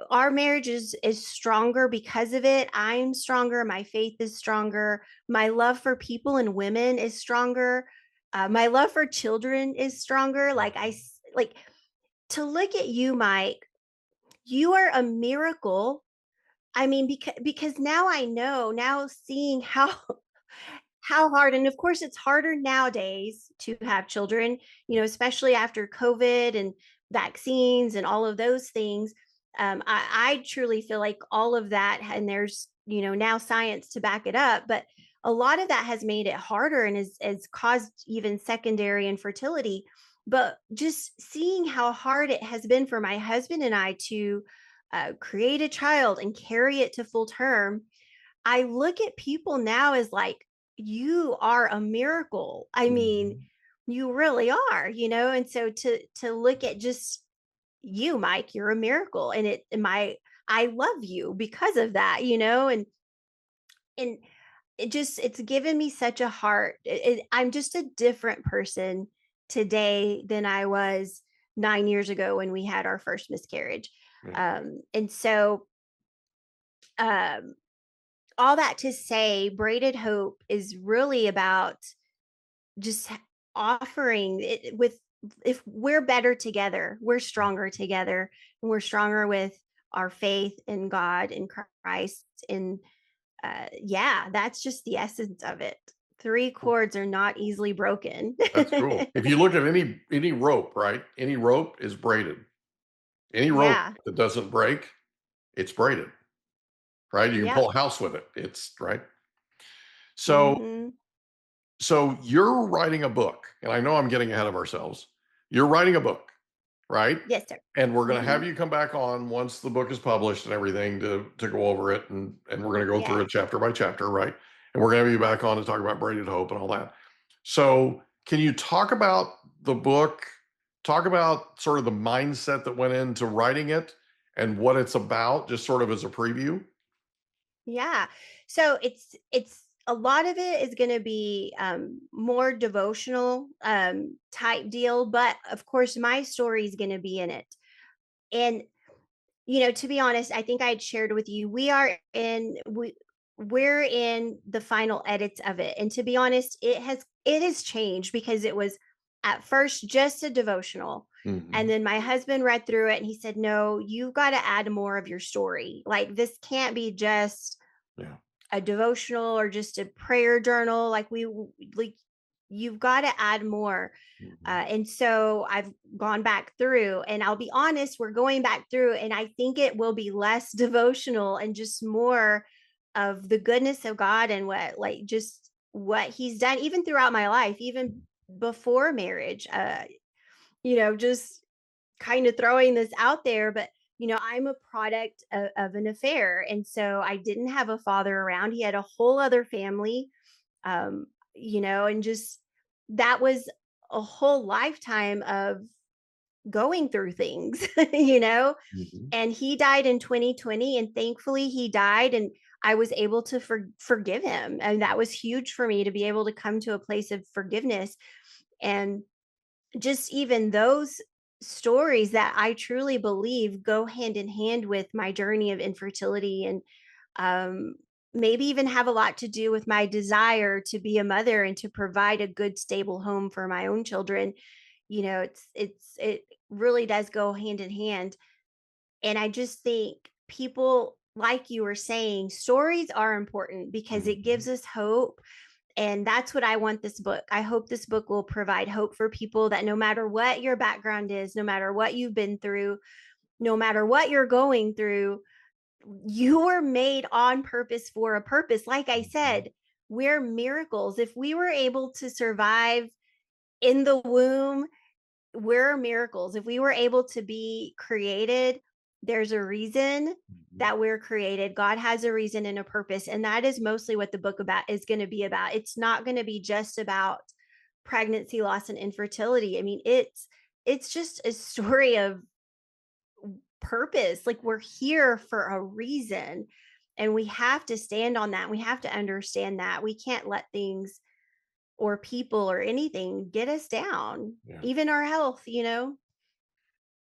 B: our marriage is stronger because of it. I'm stronger. My faith is stronger. My love for people and women is stronger. My love for children is stronger. Like to look at you, Mike. You are a miracle. I mean, because now I know, now seeing how hard, and of course it's harder nowadays to have children, especially after COVID and vaccines and all of those things. I truly feel like all of that, and there's, now science to back it up, but a lot of that has made it harder and has caused even secondary infertility. But just seeing how hard it has been for my husband and I to create a child and carry it to full term, I look at people now as like, you are a miracle. I mean, you really are, and so to look at just you, Mike, you're a miracle. And I love you because of that, and it's given me such a heart. I'm just a different person today than I was 9 years ago when we had our first miscarriage.
A: Yeah.
B: And so, um, all that to say, Braided Hope is really about just offering it with, if we're better together, we're stronger together, and we're stronger with our faith in God and Christ. And yeah, that's just the essence of it. Three chords are not easily broken.
A: That's cool. If you look at any rope, right? Any rope is braided. Any rope
B: Yeah.
A: that doesn't break, it's braided, right? You can
B: Yep.
A: pull a house with it. It's right. So
B: Hmm.
A: so you're writing a book, and I know I'm getting ahead of ourselves. You're writing a book, right?
B: Yes, sir.
A: And we're going to
B: Hmm.
A: have you come back on once the book is published and everything to go over it, and we're going to go through
B: Yes.
A: it chapter by chapter, right? And we're going to have you back on to talk about Braided Hope and all that. So, can you talk about the book? Talk about sort of the mindset that went into writing it and what it's about, just sort of as a preview.
B: Yeah. So it's a lot of it is going to be more devotional type deal, but of course my story is going to be in it. And to be honest, I think I had shared with you, we're in the final edits of it. And to be honest, it has changed, because it was at first just a devotional. And
A: Mhm.
B: then my husband read through it and he said, no, you've got to add more of your story. Like, this can't be just
A: Yeah.
B: a devotional or just a prayer journal. Like, you've got to add more.
A: Mhm.
B: And so I've gone back through, and I'll be honest, we're going back through, and I think it will be less devotional and just more of the goodness of God and just what he's done, even throughout my life, even before marriage. Just kind of throwing this out there, but I'm a product of an affair. And so I didn't have a father around. He had a whole other family, and just that was a whole lifetime of going through things,
A: Mhm.
B: and he died in 2020. And thankfully, he died. And I was able to forgive him. And that was huge for me to be able to come to a place of forgiveness. And just even those stories that I truly believe go hand in hand with my journey of infertility, and um, maybe even have a lot to do with my desire to be a mother and to provide a good, stable home for my own children. It really does go hand in hand. And I just think people, like you were saying, stories are important because it
A: Mhm.
B: gives us hope, and that's what I want this book. I hope this book will provide hope for people, that no matter what your background is, no matter what you've been through, no matter what you're going through, you were made on purpose for a purpose. Like I
A: Mhm.
B: said, we're miracles. If we were able to survive in the womb, we're miracles. If we were able to be created, there's a reason
A: Mhm.
B: that we're created. God has a reason and a purpose. And that is mostly what the book about is going to be about. It's not going to be just about pregnancy, loss, and infertility. I mean, it's just a story of purpose. Like, we're here for a reason. And we have to stand on that. We have to understand that. We can't let things or people or anything get us down,
A: Yeah.
B: even our health.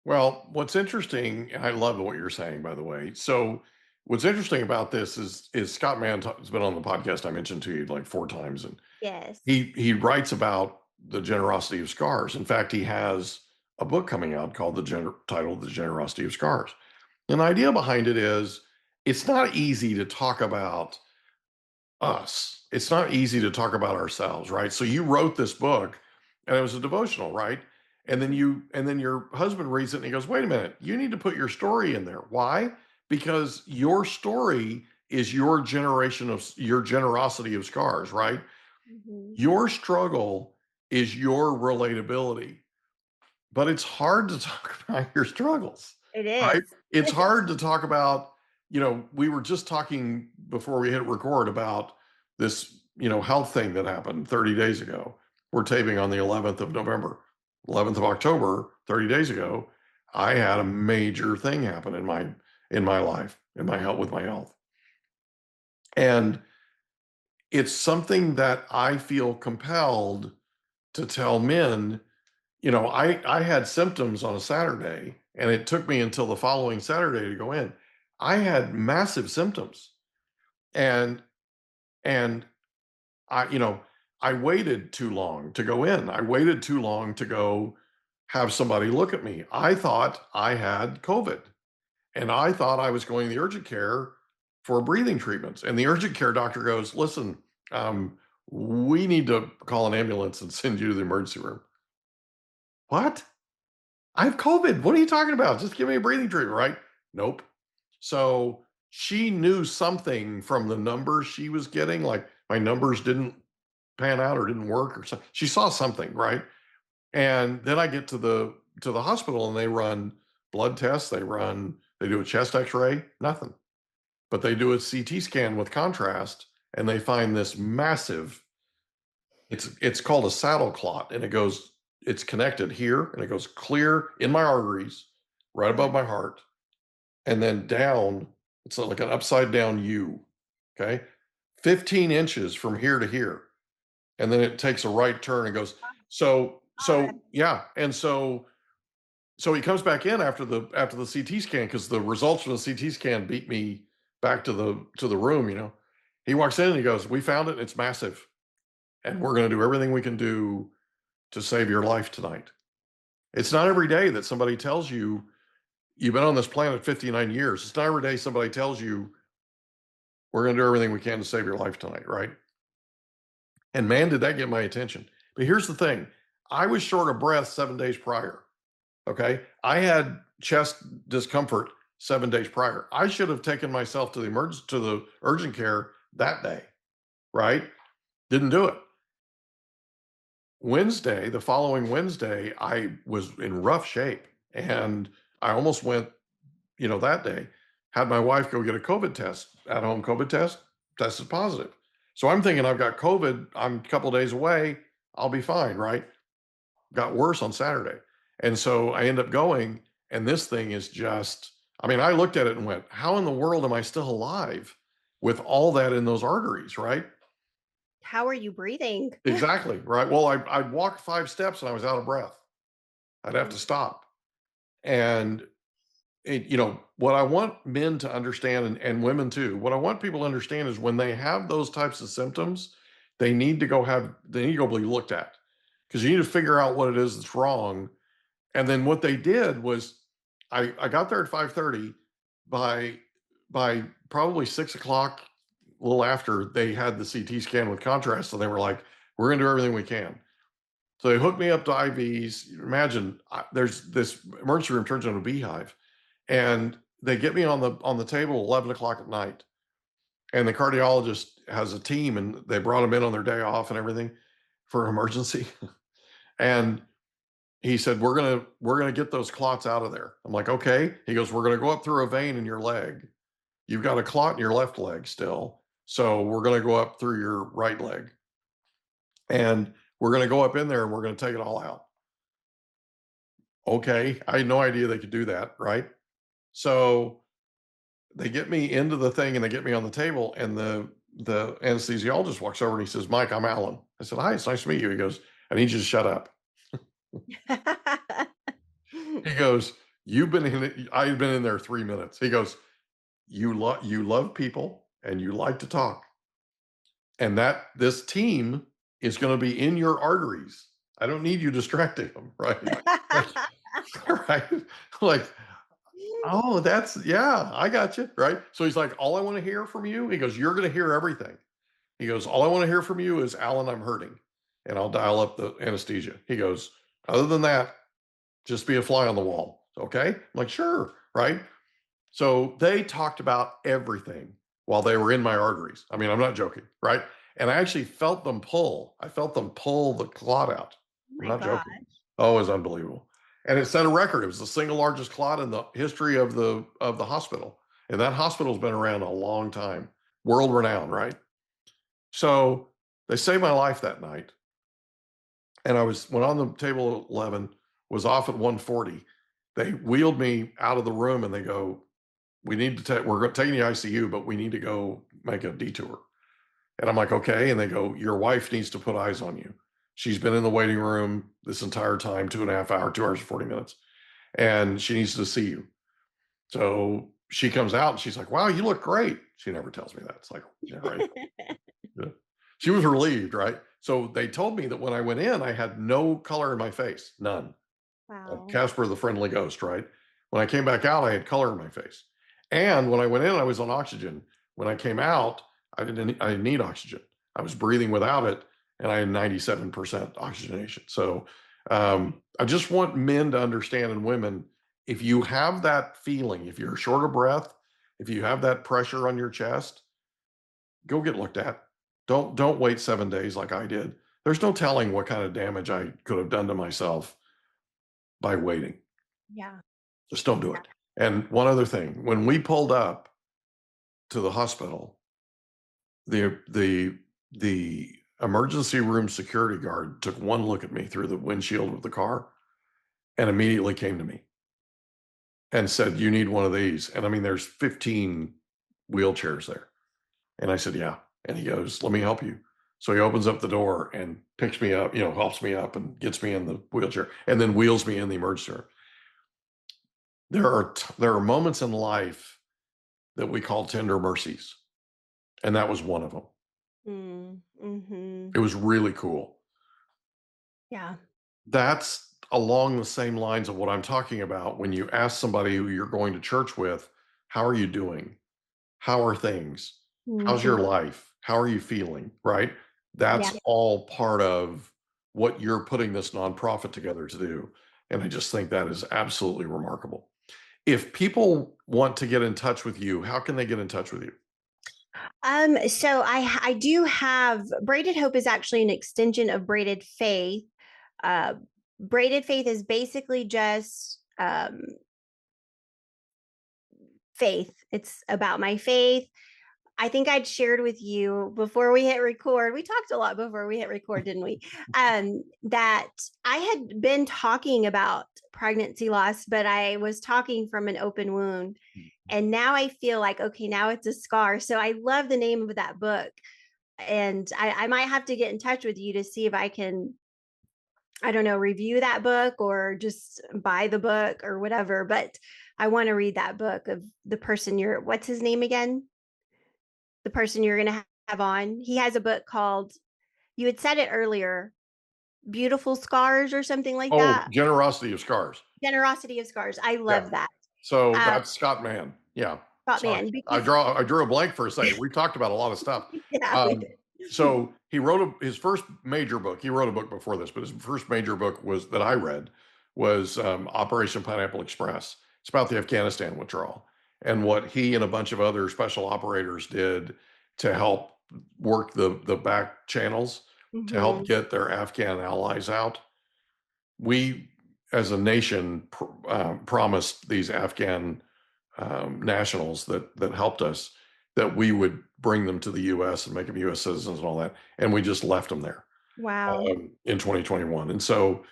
A: Well, what's interesting, and I love what you're saying, by the way. So, what's interesting about this is Scott Mann has been on the podcast I mentioned to you like 4 times, and
B: Yes.
A: he writes about the generosity of scars. In fact, he has a book coming out called titled "The Generosity of Scars." And the idea behind it is it's not easy to talk about us. It's not easy to talk about ourselves, right? So you wrote this book and it was a devotional, right? And then your husband reads it and he goes, "Wait a minute, you need to put your story in there." Why? Because your story is your generosity of scars, right?
B: Mhm.
A: Your struggle is your relatability. But it's hard to talk about your struggles,
B: It
A: right?
B: is.
A: It's hard to talk about, we were just talking before we hit record about this, health thing that happened 30 days ago. We're taping on the 11th of November. 11th of October, 30 days ago, I had a major thing happen in my life, in my health with my health. And it's something that I feel compelled to tell men. I had symptoms on a Saturday, and it took me until the following Saturday to go in. I had massive symptoms, and and I waited too long to go in. I waited too long to go have somebody look at me. I thought I had COVID, and I thought I was going to the urgent care for breathing treatments. And the urgent care doctor goes, "Listen, we need to call an ambulance and send you to the emergency room." What? I have COVID. What are you talking about? Just give me a breathing treatment, right? Nope. So she knew something from the numbers she was getting, like my numbers didn't pan out or didn't work or something. She saw something, right? And then I get to the hospital and they run blood tests, they do a chest x-ray, nothing. But they do a CT scan with contrast and they find this massive, it's called a saddle clot, and it's connected here and it goes clear in my arteries right
B: Uh,
A: above my heart, and then down. It's like an upside down U. Okay, 15 inches from here to here, and then it takes a right turn and goes. So yeah, and so he comes back in after the CT scan because the results from the CT scan beat me back to the room. He walks in and he goes, "We found it. It's massive, and we're going to do everything we can do to save your life tonight." It's not every day that somebody tells you you've been on this planet 59 years. It's not every day somebody tells you we're going to do everything we can to save your life tonight, right? And man, did that get my attention. But here's the thing. I was short of breath 7 days prior. Okay. I had chest discomfort 7 days prior. I should have taken myself to the urgent care that day, right? Didn't do it. Wednesday, the following Wednesday, I was in rough shape and I almost went, that day. Had my wife go get a COVID test, at home COVID test, tested positive. So I'm thinking I've got COVID. I'm a couple of days away. I'll be fine, right? Got worse on Saturday. And so I end up going, and this thing is just, I mean, I looked at it and went, how in the world am I still alive with all that in those arteries, right?
B: How are you breathing?
A: Exactly, right. Well, I'd walk 5 steps and I was out of breath. I'd have to stop. And what I want men to understand, and women too, what I want people to understand is when they have those types of symptoms, they need to go be looked at, because you need to figure out what it is that's wrong. And then what they did was I got there at 5:30. By probably 6 o'clock, a little after, they had the CT scan with contrast. So they were like, we're going to do everything we can. So they hooked me up to IVs. Imagine there's this emergency room turns into a beehive, and they get me on the table 11 o'clock at night. And the cardiologist has a team, and they brought them in on their day off and everything for an emergency. And he said, we're gonna get those clots out of there. I'm like, okay. He goes, we're gonna go up through a vein in your leg. You've got a clot in your left leg still, so we're gonna go up through your right leg, and we're gonna go up in there and we're gonna take it all out. Okay, I had no idea they could do that, right? So they get me into the thing and they get me on the table, and the anesthesiologist walks over and he says, Mike, I'm Alan. I said, hi, it's nice to meet you. He goes, I need you to shut up. He goes, you've been in it. I had been in there 3 minutes. He goes, you love people and you like to talk. And this team is going to be in your arteries. I don't need you distracting them, right? Right? Like, oh, yeah, I got you, right? So he's like, all I want to hear from you, he goes, you're going to hear everything. He goes, all I want to hear from you is, Alan, I'm hurting. And I'll dial up the anesthesia. He goes, other than that, just be a fly on the wall. Okay. I'm like, sure. Right. So they talked about everything while they were in my arteries. I mean, I'm not joking. Right. And I actually felt them pull. I felt them pull the clot out. I'm not joking. Oh, it was unbelievable. And it set a record. It was the single largest clot in the history of the hospital. And that hospital's been around a long time, world renowned, right? So they saved my life that night. And went on the table at 11, was off at 1:40. They wheeled me out of the room and they go, we're taking the ICU, but we need to go make a detour. And I'm like, okay. And they go, your wife needs to put eyes on you. She's been in the waiting room this entire time, 2.5 hours, 2 hours and 40 minutes. And she needs to see you. So she comes out and she's like, wow, you look great. She never tells me that. It's like, yeah, right. Yeah. She was relieved, right? So they told me that when I went in, I had no color in my face, none.
B: Wow.
A: Casper the Friendly Ghost, right? When I came back out, I had color in my face. And when I went in, I was on oxygen. When I came out, I didn't need oxygen. I was breathing without it, and I had 97% oxygenation. So I just want men to understand, and women, if you have that feeling, if you're short of breath, if you have that pressure on your chest, go get looked at. Don't wait 7 days like I did. There's no telling what kind of damage I could have done to myself by waiting.
B: Yeah.
A: Just don't do it. And one other thing, when we pulled up to the hospital, the emergency room security guard took one look at me through the windshield of the car and immediately came to me and said, you need one of these. And I mean, there's 15 wheelchairs there. And I said, yeah. And he goes, let me help you. So he opens up the door and picks me up, helps me up and gets me in the wheelchair and then wheels me in the emergency room. There are moments in life that we call tender mercies. And that was one of them.
B: Mm-hmm.
A: It was really cool.
B: Yeah.
A: That's along the same lines of what I'm talking about. When you ask somebody who you're going to church with, how are you doing? How are things? How's your
B: Mhm.
A: life? How are you feeling? Right?
B: Yeah.
A: That's all part of what you're putting this nonprofit together to do. And I just think that is absolutely remarkable. If people want to get in touch with you, how can they get in touch with you?
B: So I do have Braided Hope is actually an extension of Braided Faith. Uh, Braided Faith is basically just faith. It's about my faith. I think I'd shared with you before we hit record. We talked a lot before we hit record, didn't we? That I had been talking about pregnancy loss, but I was talking from an open wound. And now I feel like, okay, now it's a scar. So I love the name of that book. And I might have to get in touch with you to see if I can, I don't know, review that book or just buy the book or whatever. But I want to read that book of the person what's his name again? The person you're going to have on. He has a book called, you had said it earlier, Beautiful Scars or something like
A: Oh,
B: that.
A: Generosity of Scars.
B: Generosity of Scars. I
A: Yeah.
B: love that.
A: So
B: Uh,
A: that's Scott Mann. Yeah.
B: Scott
A: Sorry.
B: Man,
A: I
B: because
A: drew a blank for a second. We talked about a lot of stuff.
B: yeah, we
A: Um,
B: did.
A: so he wrote his first major book. He wrote a book before this, but his first major book was that I read was Operation Pineapple Express. It's about the Afghanistan withdrawal and what he and a bunch of other special operators did to help work the back channels to help
B: Mhm.
A: get their Afghan allies out. We, as a nation, promised these Afghan nationals that helped us that we would bring them to the U.S. and make them U.S. citizens and all that, and we just left them there
B: Wow.
A: in 2021. And so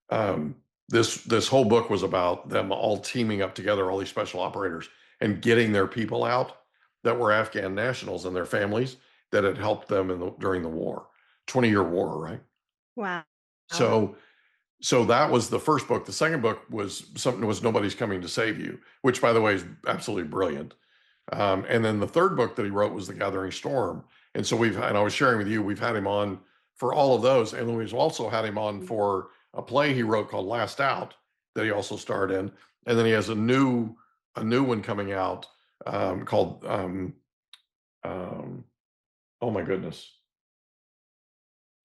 A: um, this whole book was about them all teaming up together, all these special operators, and getting their people out that were Afghan nationals and their families that had helped them during the war, 20-year war, right?
B: Wow.
A: So that was the first book. The second book was Nobody's Coming to Save You, which, by the way, is absolutely brilliant. And then the third book that he wrote was The Gathering Storm. And so and I was sharing with you, we've had him on for all of those. And then we've also had him on for a play he wrote called Last Out that he also starred in. And then he has a new one coming out called oh my goodness,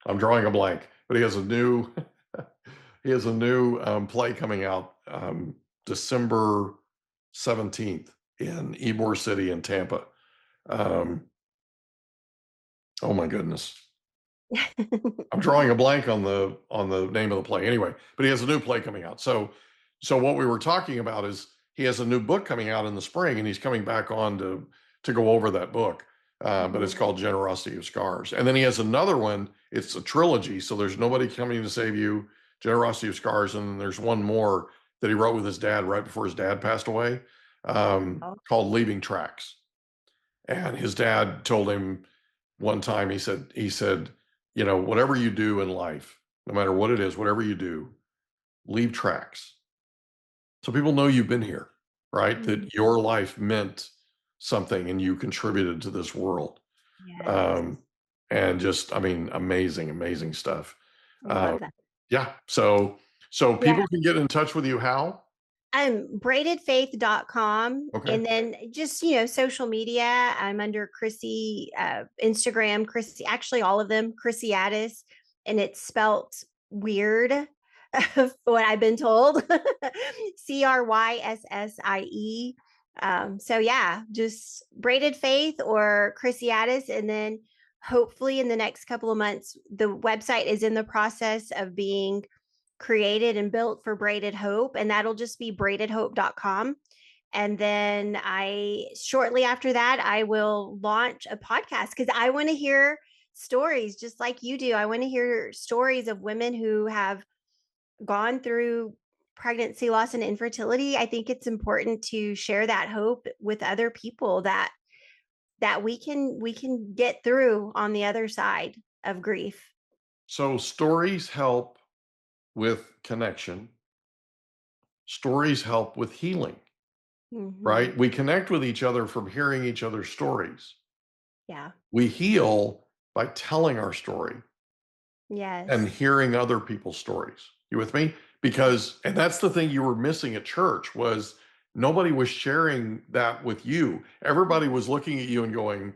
A: I'm drawing a blank, but he has a new play coming out December 17th in Ybor City in Tampa. Um, oh my goodness. I'm drawing a blank on the name of the play anyway, but he has a new play coming out. So what we were talking about is he has a new book coming out in the spring, and he's coming back on to go over that book. But it's
B: Mhm.
A: called Generosity of Scars. And then he has another one. It's a trilogy. So there's Nobody Coming to Save You, Generosity of Scars, and then there's one more that he wrote with his dad right before his dad passed away,
B: Oh,
A: called Leaving Tracks. And his dad told him one time, he said, whatever you do in life, no matter what it is, whatever you do, leave tracks. So people know you've been here, right?
B: mhm.
A: That your life meant something and you contributed to this world.
B: Yes.
A: Um, and just, I mean, amazing, amazing stuff.
B: I
A: Uh,
B: love that.
A: yeah. So
B: Yeah.
A: people can get in touch with you how?
B: Braidedfaith.com.
A: Okay.
B: And then just, social media. I'm under Cryssie, Instagram, Cryssie, actually all of them, Cryssie Addis. And it's spelt weird, what I've been told. Cryssie. So yeah, just Braided Faith or Cryssie Addis. And then hopefully in the next couple of months, the website is in the process of being created and built for Braided Hope, and that'll just be braidedhope.com. And then shortly after that, I will launch a podcast because I want to hear stories just like you do. I want to hear stories of women who have gone through pregnancy loss and infertility. I think it's important to share that hope with other people that we can get through on the other side of grief.
A: So stories help with connection. Stories help with healing,
B: Mhm.
A: right? We connect with each other from hearing each other's stories.
B: Yeah.
A: We heal by telling our story and
B: Yes.
A: hearing other people's stories. You with me? Because, and that's the thing you were missing at church, was nobody was sharing that with you. Everybody was looking at you and going,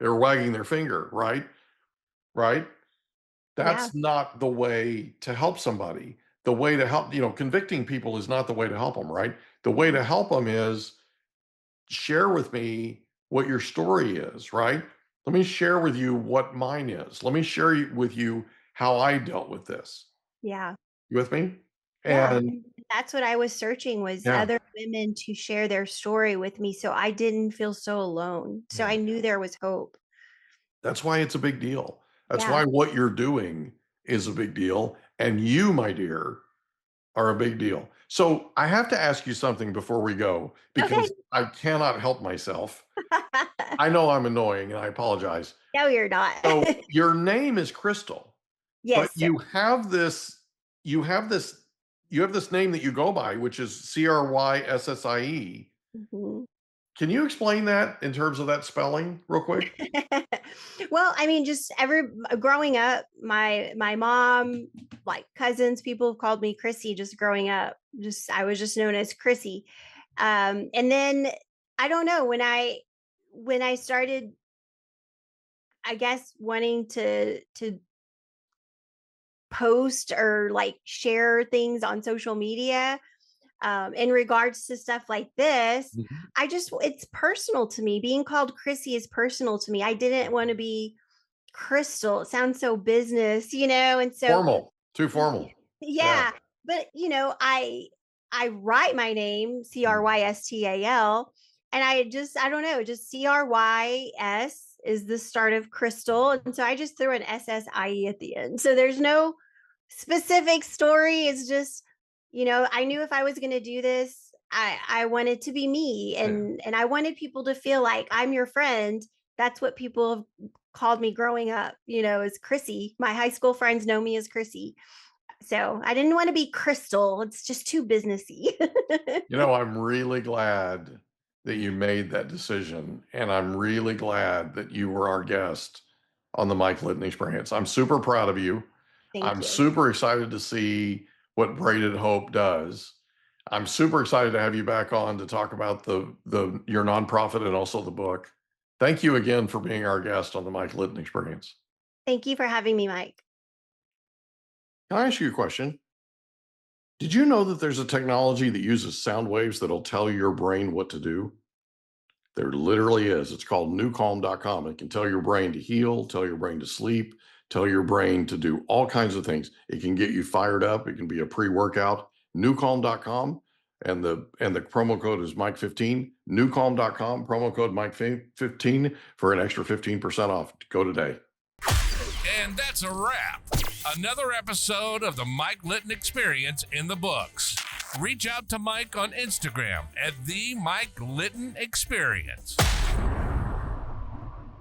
A: they were wagging their finger, right? Right?
B: Yeah.
A: That's not the way to help somebody. The way to help, convicting people is not the way to help them, right? The way to help them is share with me what your story is, right? Let me share with you what mine is. Let me share with you how I dealt with this.
B: Yeah.
A: You with me?
B: Yeah.
A: And
B: And that's what I was searching, was
A: yeah,
B: other women to share their story with me, so I didn't feel so alone. So
A: yeah,
B: I knew there was hope.
A: that's why it's a big deal. That's
B: Yeah.
A: why what you're doing is a big deal. And you, my dear, are a big deal. So I have to ask you something before we go,
B: Okay.
A: because I cannot help myself. I know I'm annoying and I apologize.
B: No, you're not.
A: So your name is Crystal, but
B: Yes, sir.
A: you have this, you have this name that you go by, which is Cryssie.
B: Mhm.
A: Can you explain that in terms of that spelling real quick?
B: Well, I mean, just growing up, my mom, like cousins, people have called me Cryssie just growing up. Just I was just known as Cryssie. And then I don't know, when I started, I guess, wanting to post or like share things on social media, in regards to stuff like this,
A: Mhm.
B: it's personal to me. Being called Cryssie is personal to me. I didn't want to be Crystal. It sounds so business. And so,
A: Formal, too formal. Yeah.
B: yeah, but I write my name
A: Mm.
B: Crystal, and I don't know, just Crys is the start of Crystal, and so I just threw an SSIE at the end. So there's no specific story. It's just, I knew if I was going to do this, I wanted to be me,
A: Yeah.
B: and I wanted people to feel like I'm your friend. That's what people have called me growing up, as Cryssie. My high school friends know me as Cryssie. So I didn't want to be Crystal. It's just too businessy.
A: I'm really glad that you made that decision. And I'm really glad that you were our guest on the Mike Litton Experience. I'm super proud of you.
B: Thank
A: I'm
B: you.
A: super excited to see what Braided Hope does. I'm super excited to have you back on to talk about your nonprofit and also the book. Thank you again for being our guest on the Mike Litton Experience.
B: Thank you for having me, Mike.
A: Can I ask you a question? Did you know that there's a technology that uses sound waves that'll tell your brain what to do? There literally is. It's called newcalm.com. It can tell your brain to heal, tell your brain to sleep, tell your brain to do all kinds of things. It can get you fired up. It can be a pre-workout. Newcalm.com. And the promo code is Mike15. Newcalm.com, promo code Mike15 for an extra 15% off. Go today.
C: And that's a wrap. Another episode of the Mike Litton Experience in the books. Reach out to Mike on Instagram at the Mike Litton Experience.